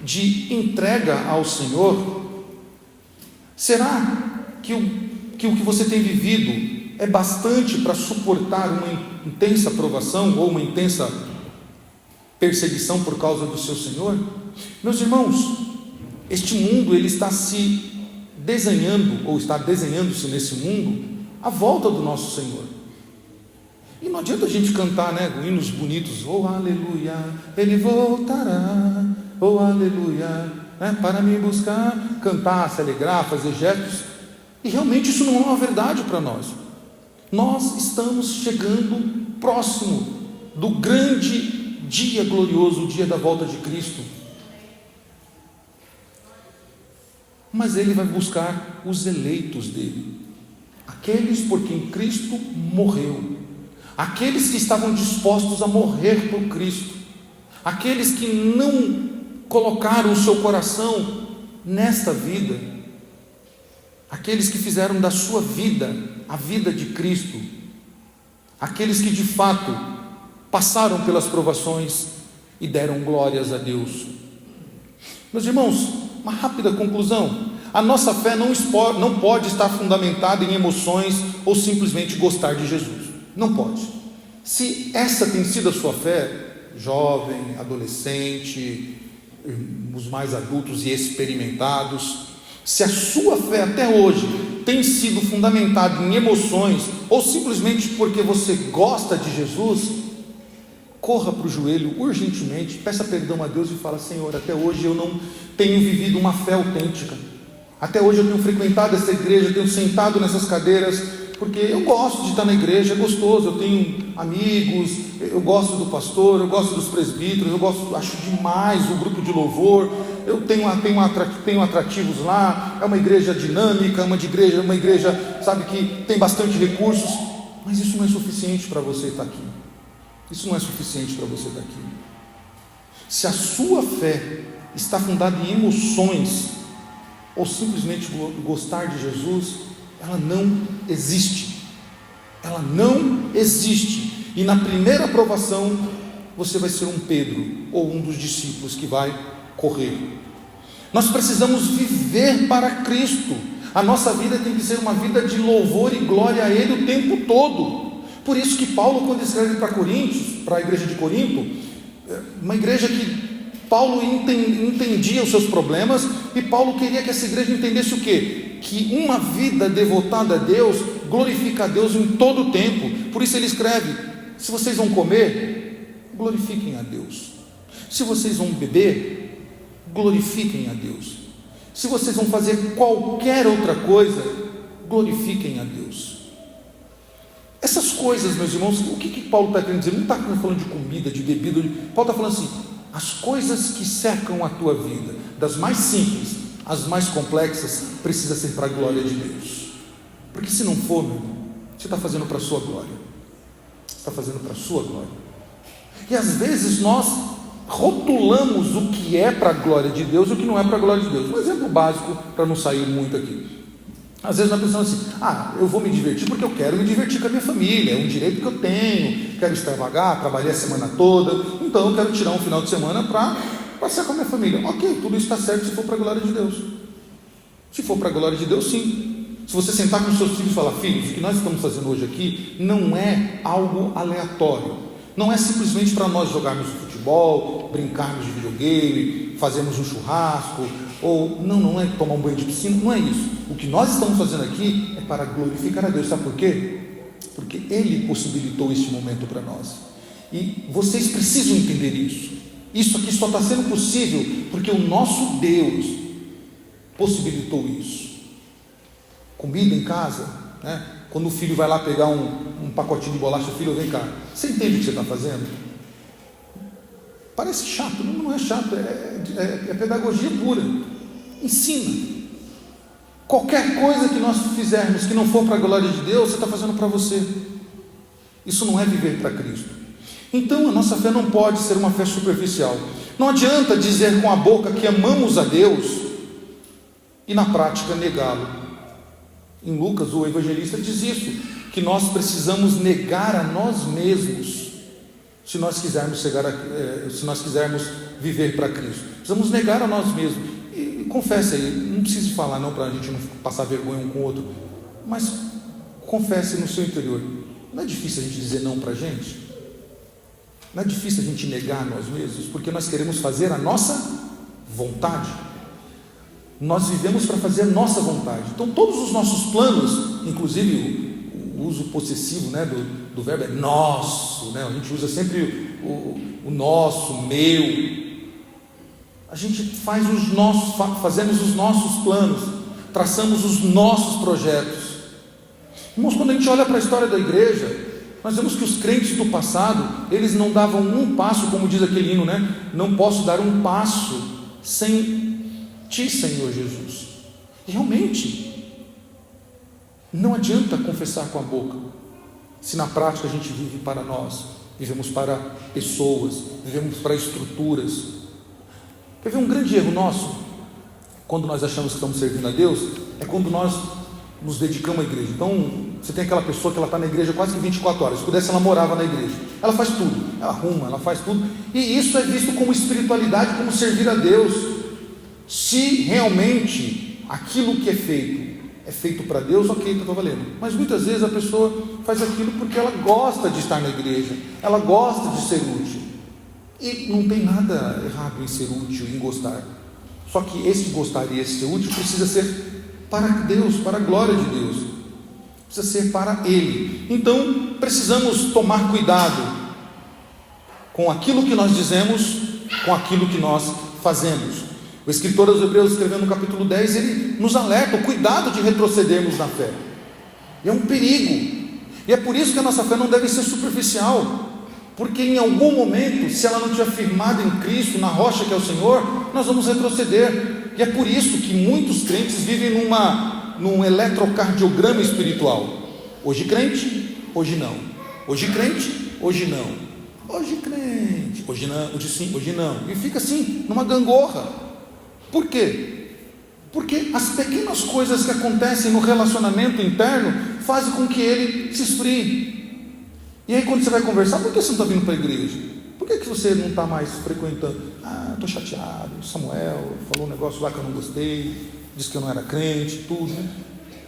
de entrega ao Senhor? Será que o que você tem vivido é bastante para suportar uma intensa provação ou uma intensa perseguição por causa do seu Senhor? Meus irmãos, este mundo, ele está se desenhando, ou está desenhando-se nesse mundo, a volta do nosso Senhor. E não adianta a gente cantar, né, hinos bonitos, oh aleluia, ele voltará, oh aleluia, né, para me buscar, cantar, se alegrar, fazer gestos, e realmente isso não é uma verdade para nós. Nós estamos chegando próximo do grande dia glorioso, o dia da volta de Cristo. Mas Ele vai buscar os eleitos dele, aqueles por quem Cristo morreu, aqueles que estavam dispostos a morrer por Cristo, aqueles que não colocaram o seu coração nesta vida, aqueles que fizeram da sua vida a vida de Cristo, aqueles que de fato passaram pelas provações e deram glórias a Deus. Meus irmãos, uma rápida conclusão: a nossa fé não pode estar fundamentada em emoções ou simplesmente gostar de Jesus. Não pode. Se essa tem sido a sua fé, jovem, adolescente, os mais adultos e experimentados, se a sua fé até hoje tem sido fundamentada em emoções ou simplesmente porque você gosta de Jesus, corra para o joelho urgentemente, peça perdão a Deus e fala: Senhor, até hoje eu não tenho vivido uma fé autêntica, até hoje eu tenho frequentado essa igreja, tenho sentado nessas cadeiras, porque eu gosto de estar na igreja, é gostoso, eu tenho amigos, eu gosto do pastor, eu gosto dos presbíteros, acho demais o grupo de louvor, eu tenho atrativos lá, é uma igreja dinâmica, uma igreja, sabe, que tem bastante recursos, mas isso não é suficiente para você estar aqui. Isso não é suficiente para você estar aqui. Se a sua fé está fundada em emoções ou simplesmente gostar de Jesus, ela não existe. Ela não existe. E na primeira aprovação você vai ser um Pedro ou um dos discípulos que vai correr. Nós precisamos viver para Cristo. A nossa vida tem que ser uma vida de louvor e glória a Ele o tempo todo. Por isso que Paulo, quando escreve para Coríntios, para a igreja de Corinto, uma igreja que Paulo entendia os seus problemas, e Paulo queria que essa igreja entendesse o quê? Que uma vida devotada a Deus glorifica a Deus em todo o tempo. Por isso ele escreve: se vocês vão comer, glorifiquem a Deus. Se vocês vão beber, glorifiquem a Deus. Se vocês vão fazer qualquer outra coisa, glorifiquem a Deus. Essas coisas, meus irmãos, o que Paulo está querendo dizer? Não está falando de comida, de bebida. Paulo está falando assim: as coisas que cercam a tua vida, das mais simples às mais complexas, precisa ser para a glória de Deus. Porque se não for, meu irmão, você está fazendo para a sua glória. Está fazendo para a sua glória. E às vezes nós rotulamos o que é para a glória de Deus e o que não é para a glória de Deus. Um exemplo básico, para não sair muito aqui. Às vezes nós pensamos assim: eu vou me divertir porque eu quero me divertir com a minha família, é um direito que eu tenho, quero extravagar, trabalhei a semana toda, então eu quero tirar um final de semana para passear com a minha família. Ok, tudo isso está certo se for para a glória de Deus. Se for para a glória de Deus, sim. Se você sentar com os seus filhos e falar: filhos, o que nós estamos fazendo hoje aqui não é algo aleatório, não é simplesmente para nós jogarmos futebol, brincarmos de videogame, fazermos um churrasco, ou não é tomar um banho de piscina, não é isso. O que nós estamos fazendo aqui é para glorificar a Deus. Sabe por quê? Porque Ele possibilitou este momento para nós, e vocês precisam entender isso. Isso aqui só está sendo possível porque o nosso Deus possibilitou isso. Comida em casa, né? Quando o filho vai lá pegar um pacotinho de bolacha: filho, vem cá, você entende o que você está fazendo? Parece chato, não é chato, é pedagogia pura. Ensina. Qualquer coisa que nós fizermos que não for para a glória de Deus, você está fazendo para você. Isso não é viver para Cristo. Então a nossa fé não pode ser uma fé superficial. Não adianta dizer com a boca que amamos a Deus e na prática negá-lo. Em Lucas, o evangelista diz isso, que nós precisamos negar a nós mesmos se nós quisermos viver para Cristo. Precisamos negar a nós mesmos. E confesse aí, não precisa falar não, para a gente não passar vergonha um com o outro, mas confesse no seu interior. Não é difícil a gente dizer não para a gente? Não é difícil a gente negar a nós mesmos, porque nós queremos fazer a nossa vontade. Nós vivemos para fazer a nossa vontade. Então todos os nossos planos, inclusive o uso possessivo, né, do verbo é nosso, né? A gente usa sempre o nosso, o meu. A gente fazemos os nossos planos, traçamos os nossos projetos. Irmãos, quando a gente olha para a história da igreja, nós vemos que os crentes do passado, eles não davam um passo, como diz aquele hino, né? Não posso dar um passo sem Ti, Senhor Jesus. Realmente, não adianta confessar com a boca, se na prática a gente vive para nós, vivemos para pessoas, vivemos para estruturas. Quer ver um grande erro nosso, quando nós achamos que estamos servindo a Deus, é quando nós nos dedicamos à igreja. Então, você tem aquela pessoa que ela está na igreja quase que 24 horas, se pudesse ela morava na igreja, ela faz tudo, ela arruma, ela faz tudo, e isso é visto como espiritualidade, como servir a Deus. Se realmente aquilo que é feito para Deus, ok, está valendo. Mas muitas vezes a pessoa faz aquilo porque ela gosta de estar na igreja, ela gosta de ser útil, e não tem nada errado em ser útil, em gostar. Só que esse gostar e esse ser útil precisa ser para Deus, para a glória de Deus, precisa ser para Ele. Então precisamos tomar cuidado com aquilo que nós dizemos, com aquilo que nós fazemos. O escritor aos Hebreus, escrevendo no capítulo 10, ele nos alerta o cuidado de retrocedermos na fé. E é um perigo, e é por isso que a nossa fé não deve ser superficial, porque em algum momento, se ela não estiver firmada em Cristo, na rocha que é o Senhor, nós vamos retroceder. E é por isso que muitos crentes vivem num eletrocardiograma espiritual. Hoje crente, hoje não. Hoje crente, hoje não. Hoje crente, hoje não, hoje sim, hoje não. E fica assim, numa gangorra. Por quê? Porque as pequenas coisas que acontecem no relacionamento interno fazem com que ele se esfrie. E aí quando você vai conversar, por que você não está vindo para a igreja? Por que você não está mais frequentando? Estou chateado, Samuel falou um negócio lá que eu não gostei, disse que eu não era crente, tudo, né?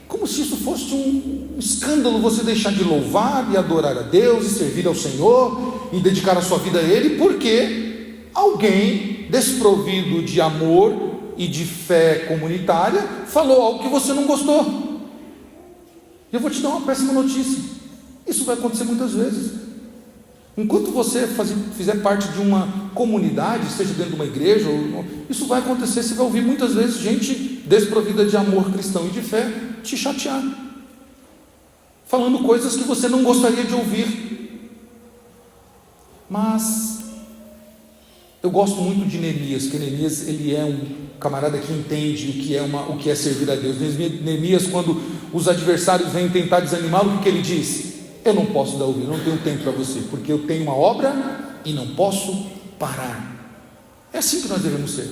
Como se isso fosse um escândalo, você deixar de louvar e adorar a Deus, e servir ao Senhor, e dedicar a sua vida a Ele, porque alguém desprovido de amor e de fé comunitária falou algo que você não gostou. E eu vou te dar uma péssima notícia. Isso vai acontecer muitas vezes. Enquanto você fizer parte de uma comunidade, seja dentro de uma igreja, isso vai acontecer. Você vai ouvir muitas vezes gente desprovida de amor cristão e de fé te chatear, falando coisas que você não gostaria de ouvir. Mas eu gosto muito de Neemias, porque Neemias ele é um camarada que entende o que é servir a Deus. Neemias, quando os adversários vêm tentar desanimá-lo, o que ele diz? Eu não posso dar ouvido, eu não tenho tempo para você, porque eu tenho uma obra e não posso parar. É assim que nós devemos ser.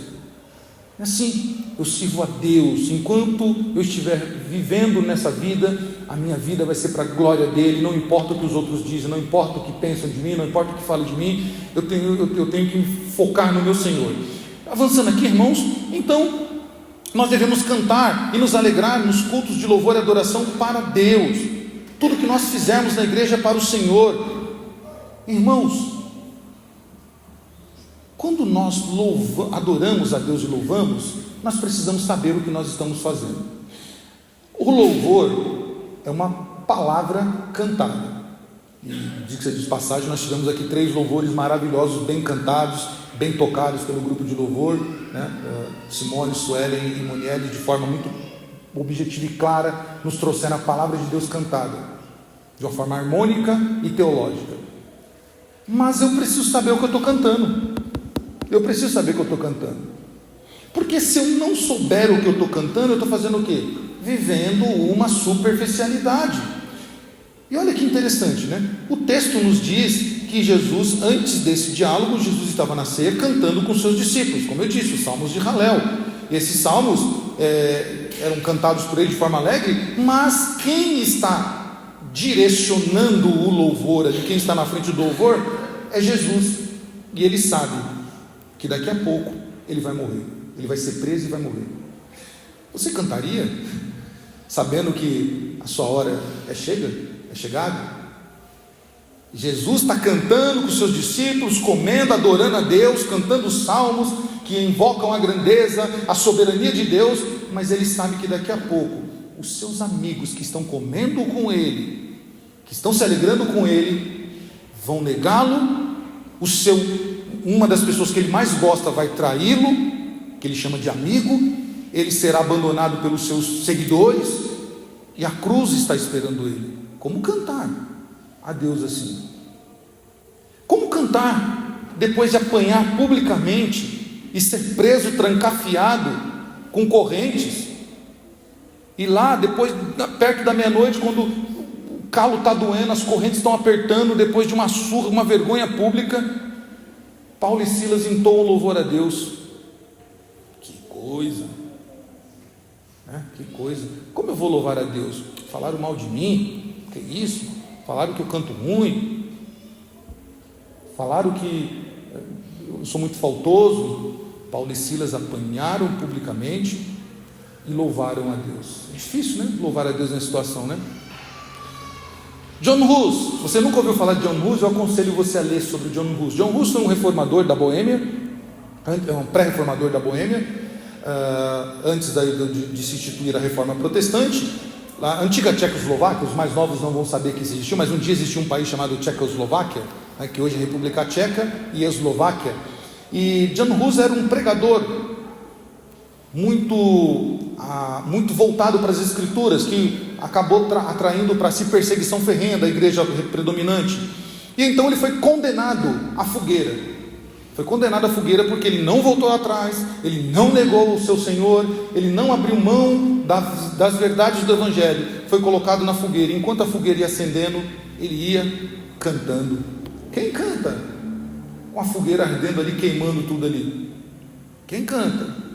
É assim, eu sirvo a Deus. Enquanto eu estiver vivendo nessa vida, a minha vida vai ser para a glória dele. Não importa o que os outros dizem, não importa o que pensam de mim, não importa o que falam de mim, eu tenho que me focar no meu Senhor. Avançando aqui, irmãos, então nós devemos cantar e nos alegrar nos cultos de louvor e adoração para Deus. Tudo que nós fizermos na igreja é para o Senhor. Irmãos, quando nós adoramos a Deus e louvamos, nós precisamos saber o que nós estamos fazendo. O louvor é uma palavra cantada. E diga-se de passagem, nós tivemos aqui 3 louvores maravilhosos, bem cantados, bem tocados pelo grupo de louvor, né? Simone, Suelen e Monielle, de forma muito objetiva e clara, nos trouxeram a palavra de Deus cantada, de uma forma harmônica e teológica. Mas eu preciso saber o que eu estou cantando. Porque se eu não souber o que eu estou cantando, eu estou fazendo o quê? Vivendo uma superficialidade. E olha que interessante, né? O texto nos diz que Jesus, antes desse diálogo, Jesus estava na ceia cantando com seus discípulos, como eu disse, os salmos de Halel. E esses salmos eram cantados por ele de forma alegre, mas quem está direcionando o louvor, quem está na frente do louvor, é Jesus. E ele sabe que daqui a pouco ele vai morrer, ele vai ser preso e vai morrer. Você cantaria sabendo que a sua hora é chegada? Jesus está cantando com seus discípulos, comendo, adorando a Deus, cantando os salmos que invocam a grandeza, a soberania de Deus, mas ele sabe que daqui a pouco os seus amigos que estão comendo com ele, que estão se alegrando com ele, vão negá-lo, uma das pessoas que ele mais gosta vai traí-lo, que ele chama de amigo, ele será abandonado pelos seus seguidores, e a cruz está esperando ele. Como cantar a Deus assim? Como cantar depois de apanhar publicamente e ser preso, trancafiado com correntes, e lá depois, perto da meia-noite, quando o calo está doendo, as correntes estão apertando, depois de uma surra, uma vergonha pública, Paulo e Silas entoam louvor a Deus. Que coisa, né? Que coisa. Como eu vou louvar a Deus? Falaram mal de mim? Que isso? Falaram que eu canto ruim? Falaram que eu sou muito faltoso? Paulo e Silas apanharam publicamente e louvaram a Deus. É difícil, né? Louvar a Deus nessa situação, né? John Hus, se você nunca ouviu falar de John Hus, eu aconselho você a ler sobre John Hus. John Hus foi um reformador da Boêmia, um pré-reformador da Boêmia, antes de se instituir a reforma protestante. A antiga Tchecoslováquia, os mais novos não vão saber que existiu, mas um dia existiu um país chamado Tchecoslováquia, né, que hoje é a República Tcheca e a Eslováquia. E John Hus era um pregador muito voltado para as Escrituras, que acabou atraindo para si perseguição ferrenha da igreja predominante. E então ele foi condenado à fogueira. Foi condenado à fogueira porque ele não voltou atrás, ele não negou o seu Senhor, ele não abriu mão das verdades do Evangelho. Foi colocado na fogueira. Enquanto a fogueira ia acendendo, ele ia cantando. Quem canta com a fogueira ardendo ali, queimando tudo ali? Quem canta?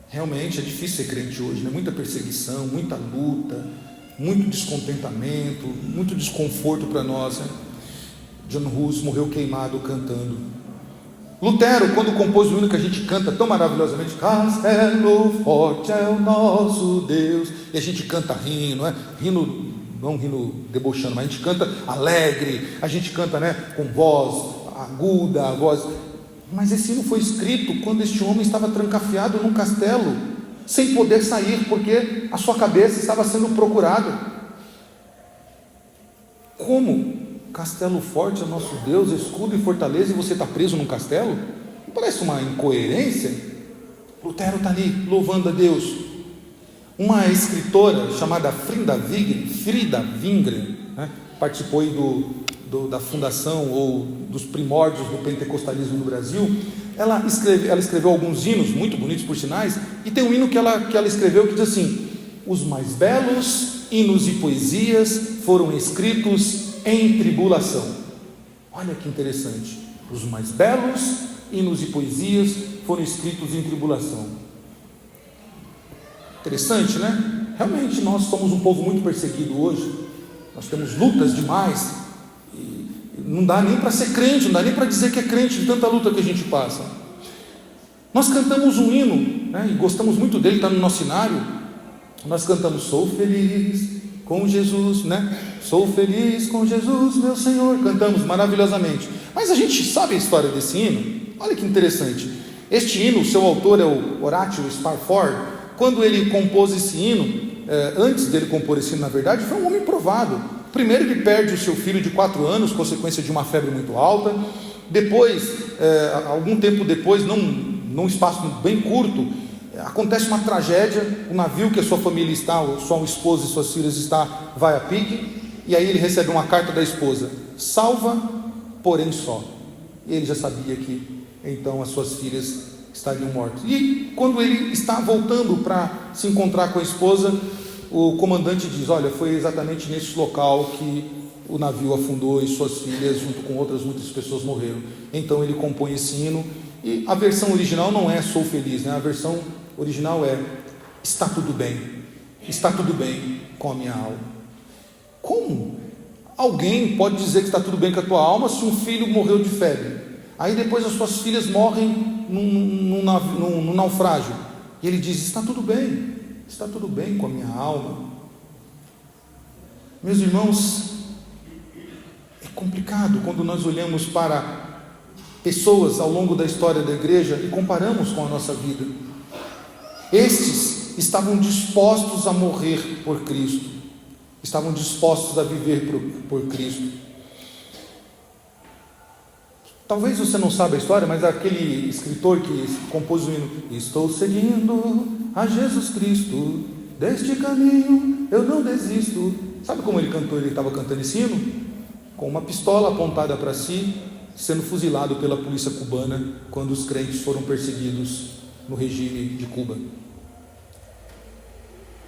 Realmente é difícil ser crente hoje, né? Muita perseguição, muita luta, muito descontentamento, muito desconforto para nós, né? John Hus morreu queimado cantando. Lutero, quando compôs o hino que a gente canta tão maravilhosamente, Castelo forte é o nosso Deus, e a gente canta rindo, não é? Não rindo debochando, mas a gente canta alegre, a gente canta, né, com voz aguda, voz... Mas esse hino foi escrito quando este homem estava trancafiado num castelo, sem poder sair, porque a sua cabeça estava sendo procurada. Como? Castelo forte é nosso Deus, escudo e fortaleza, e você está preso num castelo? Não parece uma incoerência? Lutero está ali, louvando a Deus. Uma escritora chamada Frida Wingren, né, participou aí da fundação ou dos primórdios do pentecostalismo no Brasil. Ela escreveu alguns hinos muito bonitos, por sinais, e tem um hino que ela escreveu que diz assim: os mais belos hinos e poesias foram escritos em tribulação. Olha que interessante, os mais belos hinos e poesias foram escritos em tribulação. Interessante, né? Realmente nós somos um povo muito perseguido hoje, nós temos lutas demais, não dá nem para ser crente, não dá nem para dizer que é crente de tanta luta que a gente passa. Nós cantamos um hino, né, e gostamos muito dele, está no nosso cenário. Nós cantamos: sou feliz com Jesus, né? Sou feliz com Jesus, meu Senhor. Cantamos maravilhosamente. Mas a gente sabe a história desse hino? Olha que interessante. Este hino, o seu autor é o Horatio Spafford. Quando ele compôs esse hino, antes dele compor esse hino, na verdade, foi um homem provado. Primeiro, ele perde o seu filho de 4 anos, consequência de uma febre muito alta. Depois, algum tempo depois, num espaço bem curto, acontece uma tragédia. O navio que a sua família está, sua esposa e suas filhas está, vai a pique. E aí ele recebe uma carta da esposa: salva, porém só. E ele já sabia que então as suas filhas estariam mortas. E quando ele está voltando para se encontrar com a esposa, o comandante diz: olha, foi exatamente nesse local que o navio afundou e suas filhas, junto com outras muitas pessoas, morreram. Então ele compõe esse hino, e a versão original não é sou feliz, né? A versão original é: está tudo bem com a minha alma. Como alguém pode dizer que está tudo bem com a tua alma se um filho morreu de febre? Aí depois as suas filhas morrem num naufrágio, e ele diz: está tudo bem com a minha alma. Meus irmãos, é complicado quando nós olhamos para pessoas ao longo da história da igreja e comparamos com a nossa vida. Estes estavam dispostos a morrer por Cristo, estavam dispostos a viver por Cristo. Talvez você não saiba a história, mas aquele escritor que compôs o hino, estou seguindo a Jesus Cristo, deste caminho eu não desisto. Sabe como ele cantou? Ele estava cantando esse hino com uma pistola apontada para si, sendo fuzilado pela polícia cubana quando os crentes foram perseguidos no regime de Cuba.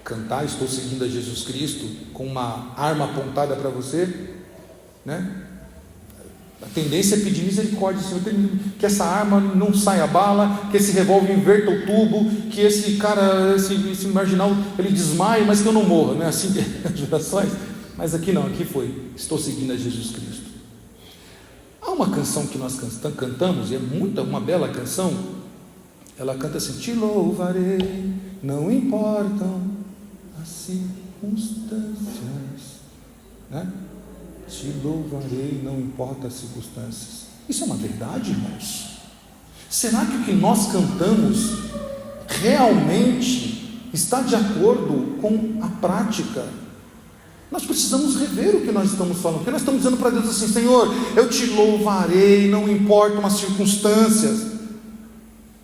Cantar estou seguindo a Jesus Cristo com uma arma apontada para você, né? A tendência é pedir misericórdia, Senhor, que essa arma não saia bala, que esse revólver inverta o tubo, que esse cara, esse marginal, ele desmaie, mas que eu não morra, não é assim que é as orações? Mas aqui não, aqui foi, estou seguindo a Jesus Cristo. Há uma canção que nós cantamos, e é uma bela canção, ela canta assim, te louvarei, não importam as circunstâncias, né? Te louvarei, não importa as circunstâncias. Isso é uma verdade, irmãos? Será que o que nós cantamos realmente está de acordo com a prática? Nós precisamos rever o que nós estamos falando, porque nós estamos dizendo para Deus assim, Senhor, eu te louvarei, não importam as circunstâncias.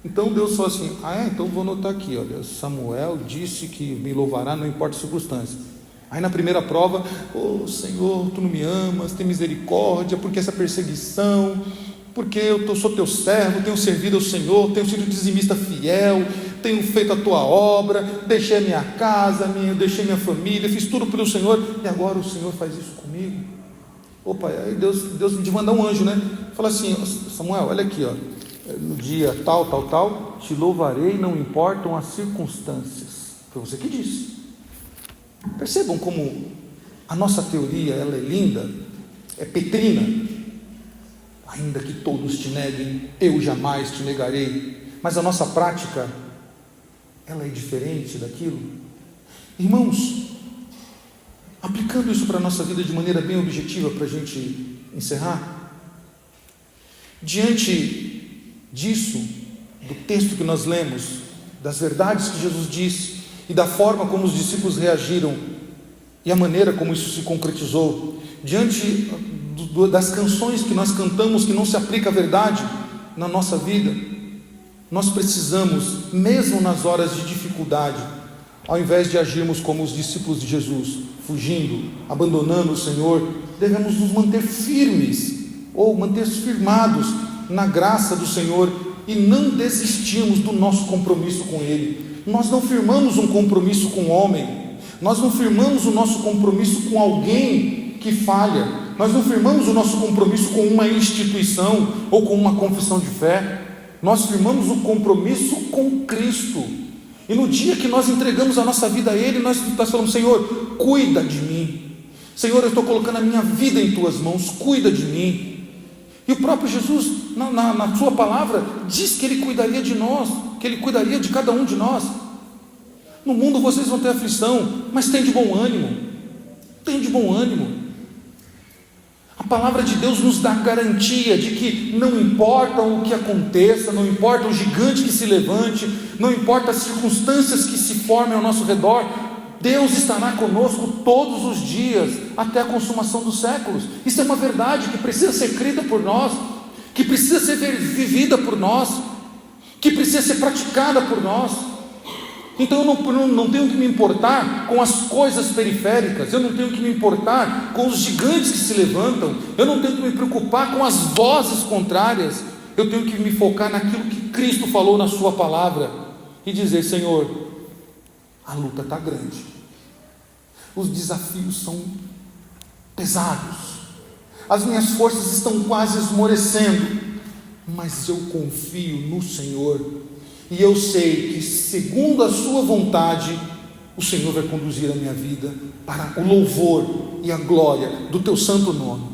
Então Deus falou assim, então vou anotar aqui, olha, Samuel disse que me louvará, não importa as circunstâncias. Aí na primeira prova, Senhor, tu não me amas, tem misericórdia, porque essa perseguição, porque eu sou teu servo, tenho servido ao Senhor, tenho sido dizimista fiel, tenho feito a tua obra, deixei a minha casa, deixei minha família, fiz tudo pelo Senhor, e agora o Senhor faz isso comigo. Opa, aí Deus me manda um anjo, né? Fala assim, Samuel, olha aqui, ó, no dia tal, te louvarei, não importam as circunstâncias. Foi você que disse. Percebam como a nossa teoria, ela é linda, é petrina. Ainda que todos te neguem, eu jamais te negarei. Mas a nossa prática, ela é diferente daquilo. Irmãos, aplicando isso para a nossa vida de maneira bem objetiva, para a gente encerrar, diante disso, do texto que nós lemos, das verdades que Jesus disse, e da forma como os discípulos reagiram, e a maneira como isso se concretizou, diante das canções que nós cantamos, que não se aplica a verdade na nossa vida, nós precisamos, mesmo nas horas de dificuldade, ao invés de agirmos como os discípulos de Jesus, fugindo, abandonando o Senhor, devemos nos manter firmes, ou manter-nos firmados na graça do Senhor, e não desistirmos do nosso compromisso com Ele. Nós não firmamos um compromisso com o homem, nós não firmamos o nosso compromisso com alguém que falha, nós não firmamos o nosso compromisso com uma instituição ou com uma confissão de fé, nós firmamos o compromisso com Cristo. E no dia que nós entregamos a nossa vida a Ele, nós falamos, Senhor, cuida de mim, Senhor, eu estou colocando a minha vida em Tuas mãos, cuida de mim. E o próprio Jesus, na sua palavra, diz que Ele cuidaria de nós, que Ele cuidaria de cada um de nós. No mundo vocês vão ter aflição, mas tem de bom ânimo, tem de bom ânimo. A palavra de Deus nos dá garantia de que não importa o que aconteça, não importa o gigante que se levante, não importa as circunstâncias que se formem ao nosso redor, Deus estará conosco todos os dias, até a consumação dos séculos. Isso é uma verdade que precisa ser crida por nós, que precisa ser vivida por nós, que precisa ser praticada por nós. Então eu não tenho que me importar com as coisas periféricas, eu não tenho que me importar com os gigantes que se levantam, eu não tenho que me preocupar com as vozes contrárias, eu tenho que me focar naquilo que Cristo falou na sua palavra, e dizer, Senhor, a luta está grande, os desafios são pesados, as minhas forças estão quase esmorecendo, mas eu confio no Senhor, e eu sei que segundo a sua vontade, o Senhor vai conduzir a minha vida para o louvor e a glória do teu santo nome.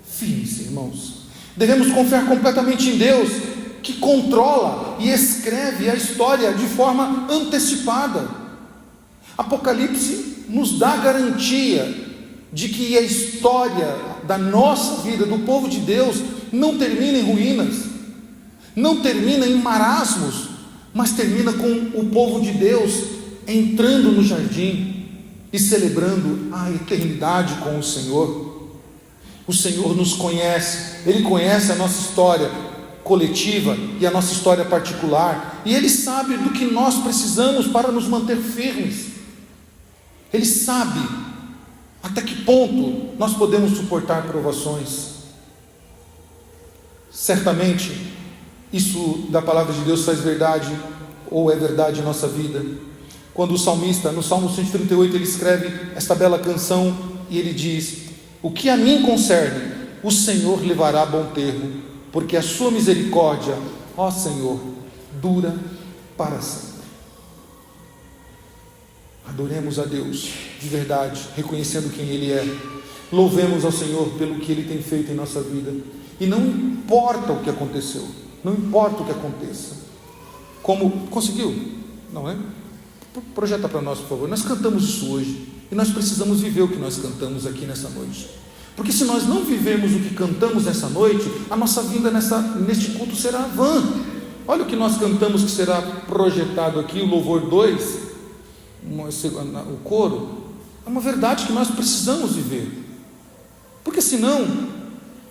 Firme-se, irmãos, devemos confiar completamente em Deus, que controla e escreve a história de forma antecipada. Apocalipse nos dá garantia de que a história da nossa vida, do povo de Deus, não termina em ruínas, não termina em marasmos, mas termina com o povo de Deus entrando no jardim. e celebrando a eternidade com o Senhor. O Senhor nos conhece, Ele conhece a nossa história coletiva e a nossa história particular, e Ele sabe do que nós precisamos para nos manter firmes. Ele sabe até que ponto nós podemos suportar provações. Certamente isso da palavra de Deus faz verdade, ou é verdade em nossa vida. Quando o salmista, no Salmo 138, ele escreve esta bela canção e ele diz: o que a mim concerne, o Senhor levará a bom termo, porque a sua misericórdia, ó Senhor, dura para sempre. Adoremos a Deus de verdade, reconhecendo quem Ele é. Louvemos ao Senhor pelo que Ele tem feito em nossa vida. E não importa o que aconteceu, não importa o que aconteça. Como conseguiu, não é? Projeta para nós, por favor. Nós cantamos isso hoje e nós precisamos viver o que nós cantamos aqui nessa noite. Porque se nós não vivemos o que cantamos nessa noite, a nossa vinda neste culto será vã. Olha o que nós cantamos que será projetado aqui, o louvor 2, o coro. É uma verdade que nós precisamos viver. Porque senão,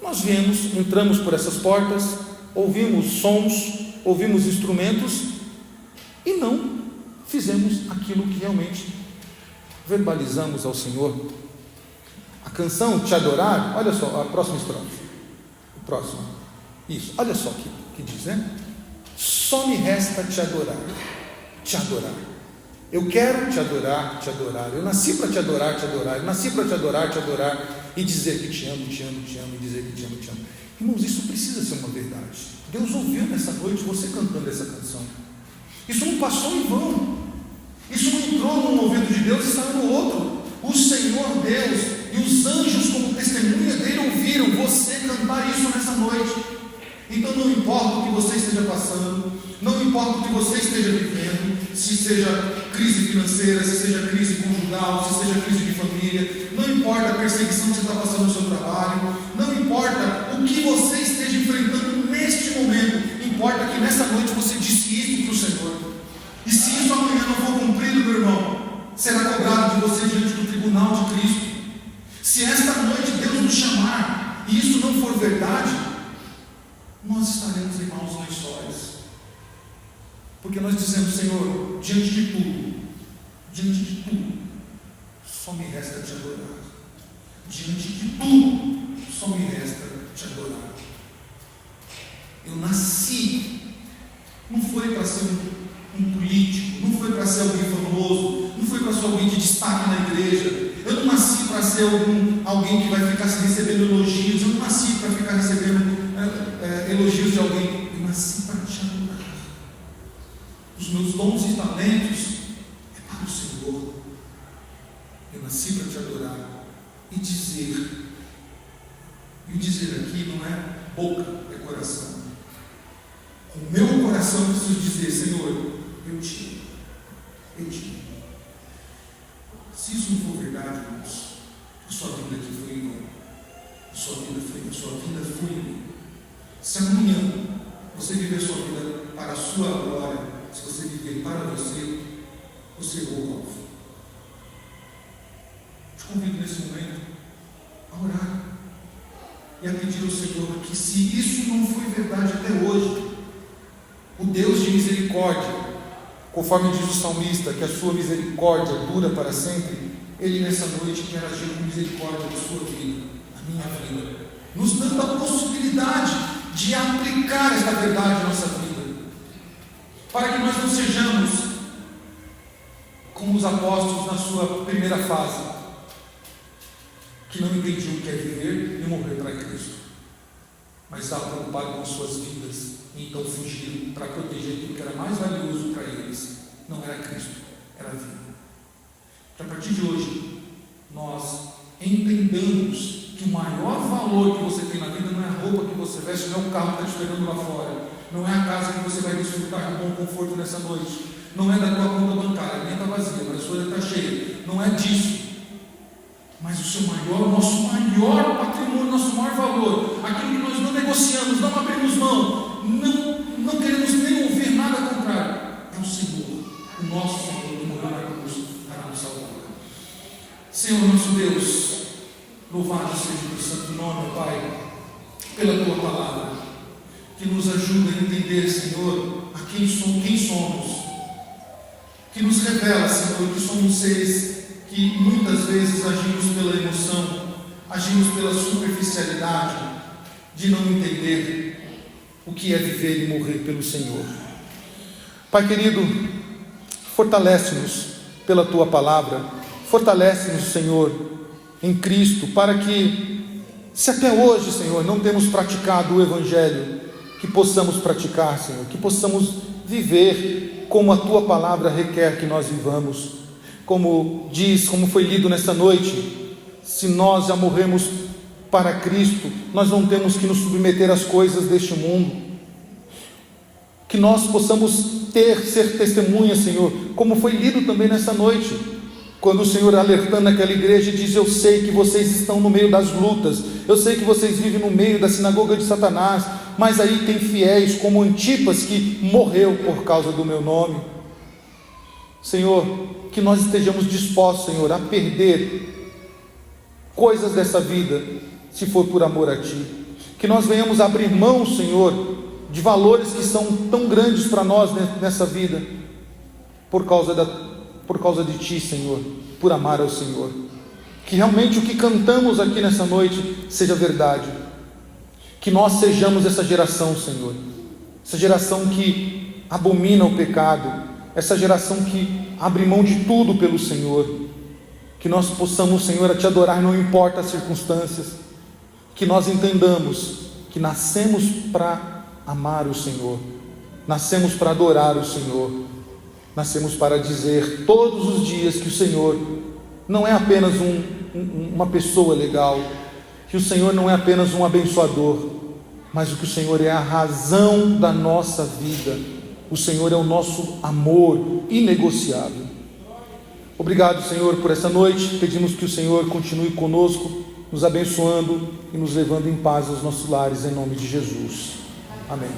nós viemos, entramos por essas portas, ouvimos sons, ouvimos instrumentos e não fizemos aquilo que realmente verbalizamos ao Senhor. A canção Te Adorar, olha só, a próxima estrofe. O próximo. Isso, olha só o que diz, né? Só me resta te adorar. Te adorar. Eu quero te adorar, te adorar. Eu nasci para te adorar, te adorar. Eu nasci para te adorar, te adorar. E dizer que te amo, te amo, te amo. E dizer que te amo, te amo. Irmãos, isso precisa ser uma verdade. Deus ouviu nessa noite você cantando essa canção. Isso não passou em vão. Isso não entrou num ouvido de Deus e saiu no outro. O Senhor Deus e os anjos, como testemunha dele, ouviram você cantar isso nessa noite. Então não importa o que você esteja passando, não importa o que você esteja vivendo, se seja crise financeira, se seja crise conjugal, se seja crise de família, não importa a perseguição que você está passando no seu trabalho, não importa o que você esteja enfrentando neste momento, importa que nessa noite você disse isso para o Senhor. E se isso amanhã não for cumprido, meu irmão, será cobrado de você diante do tribunal de Cristo. Se esta noite Deus nos chamar e isso não for verdade, nós estaremos em maus lençóis. Porque nós dizemos: Senhor, diante de tudo, só me resta te adorar. Diante de tudo, só me resta te adorar. Eu nasci, não foi para ser um político, não foi para ser alguém famoso, não foi para ser alguém de destaque na igreja. Eu não nasci para ser alguém que vai ficar recebendo elogios. Eu não nasci para ficar recebendo elogios de alguém. Eu nasci para te adorar. Os meus dons e talentos é para o Senhor. Eu nasci para te adorar e dizer. E o dizer aqui não é boca, é coração. Com o meu coração eu preciso dizer: Senhor, eu te amo. Eu te amo. Se isso não for verdade, irmãos, a sua vida aqui foi em vão. A sua vida foi em vão. Se amanhã você viver a sua vida para a sua glória, se você viver para você, você errou o alvo. Te convido nesse momento a orar e a pedir ao Senhor que, se isso não foi verdade até hoje, o Deus de misericórdia, conforme diz o salmista, que a sua misericórdia dura para sempre, Ele nessa noite quer agir com misericórdia na sua vida, na minha vida, nos dando a possibilidade de aplicar esta verdade em nossa vida, para que nós não sejamos como os apóstolos na sua primeira fase, que não entendiam o que é viver e morrer para Cristo, mas estavam preocupados com as suas vidas, e então fugiram para proteger aquilo que era mais valioso para eles. Não era Cristo, era a vida. Que a partir de hoje nós entendamos que o maior valor que você tem na vida não é a roupa que você veste, não é o carro que está te esperando lá fora, não é a casa que você vai desfrutar de bom conforto nessa noite, não é da tua conta bancária, nem está vazia, mas a sua está cheia, não é disso. Mas o seu maior, nosso maior patrimônio, nosso maior valor, aquilo que nós não negociamos, não abrimos mão, não queremos nem ouvir nada contrário, é o Senhor, o nosso Senhor, que morreu na cruz para nos salvar. Senhor nosso Deus, louvado seja o teu santo nome, Pai, pela tua palavra, que nos ajuda a entender, Senhor, quem somos, que nos revela, Senhor, que somos seres que muitas vezes agimos pela emoção, agimos pela superficialidade, de não entender o que é viver e morrer pelo Senhor. Pai querido, fortalece-nos pela tua palavra, fortalece-nos, Senhor, em Cristo, para que, se até hoje, Senhor, não temos praticado o Evangelho, que possamos praticar, Senhor, que possamos viver como a tua palavra requer que nós vivamos. Como diz, como foi lido nesta noite, se nós já morremos para Cristo, nós não temos que nos submeter às coisas deste mundo. Que nós possamos ser testemunhas, Senhor, como foi lido também nesta noite, quando o Senhor, alertando aquela igreja, diz: eu sei que vocês estão no meio das lutas, eu sei que vocês vivem no meio da sinagoga de Satanás, mas aí tem fiéis como Antipas, que morreu por causa do meu nome. Senhor, que nós estejamos dispostos, Senhor, a perder coisas dessa vida, se for por amor a Ti. Que nós venhamos abrir mão, Senhor, de valores que são tão grandes para nós nessa vida, por causa de Ti, Senhor, por amar ao Senhor. Que realmente o que cantamos aqui nessa noite seja verdade. Que nós sejamos essa geração, Senhor, essa geração que abomina o pecado, essa geração que abre mão de tudo pelo Senhor. Que nós possamos, Senhor, a Te adorar, não importa as circunstâncias. Que nós entendamos que nascemos para amar o Senhor, nascemos para adorar o Senhor, nascemos para dizer todos os dias que o Senhor não é apenas uma pessoa legal, que o Senhor não é apenas um abençoador, mas o que o Senhor é a razão da nossa vida. O Senhor é o nosso amor inegociável. Obrigado, Senhor, por essa noite. Pedimos que o Senhor continue conosco, nos abençoando e nos levando em paz aos nossos lares, em nome de Jesus. Amém.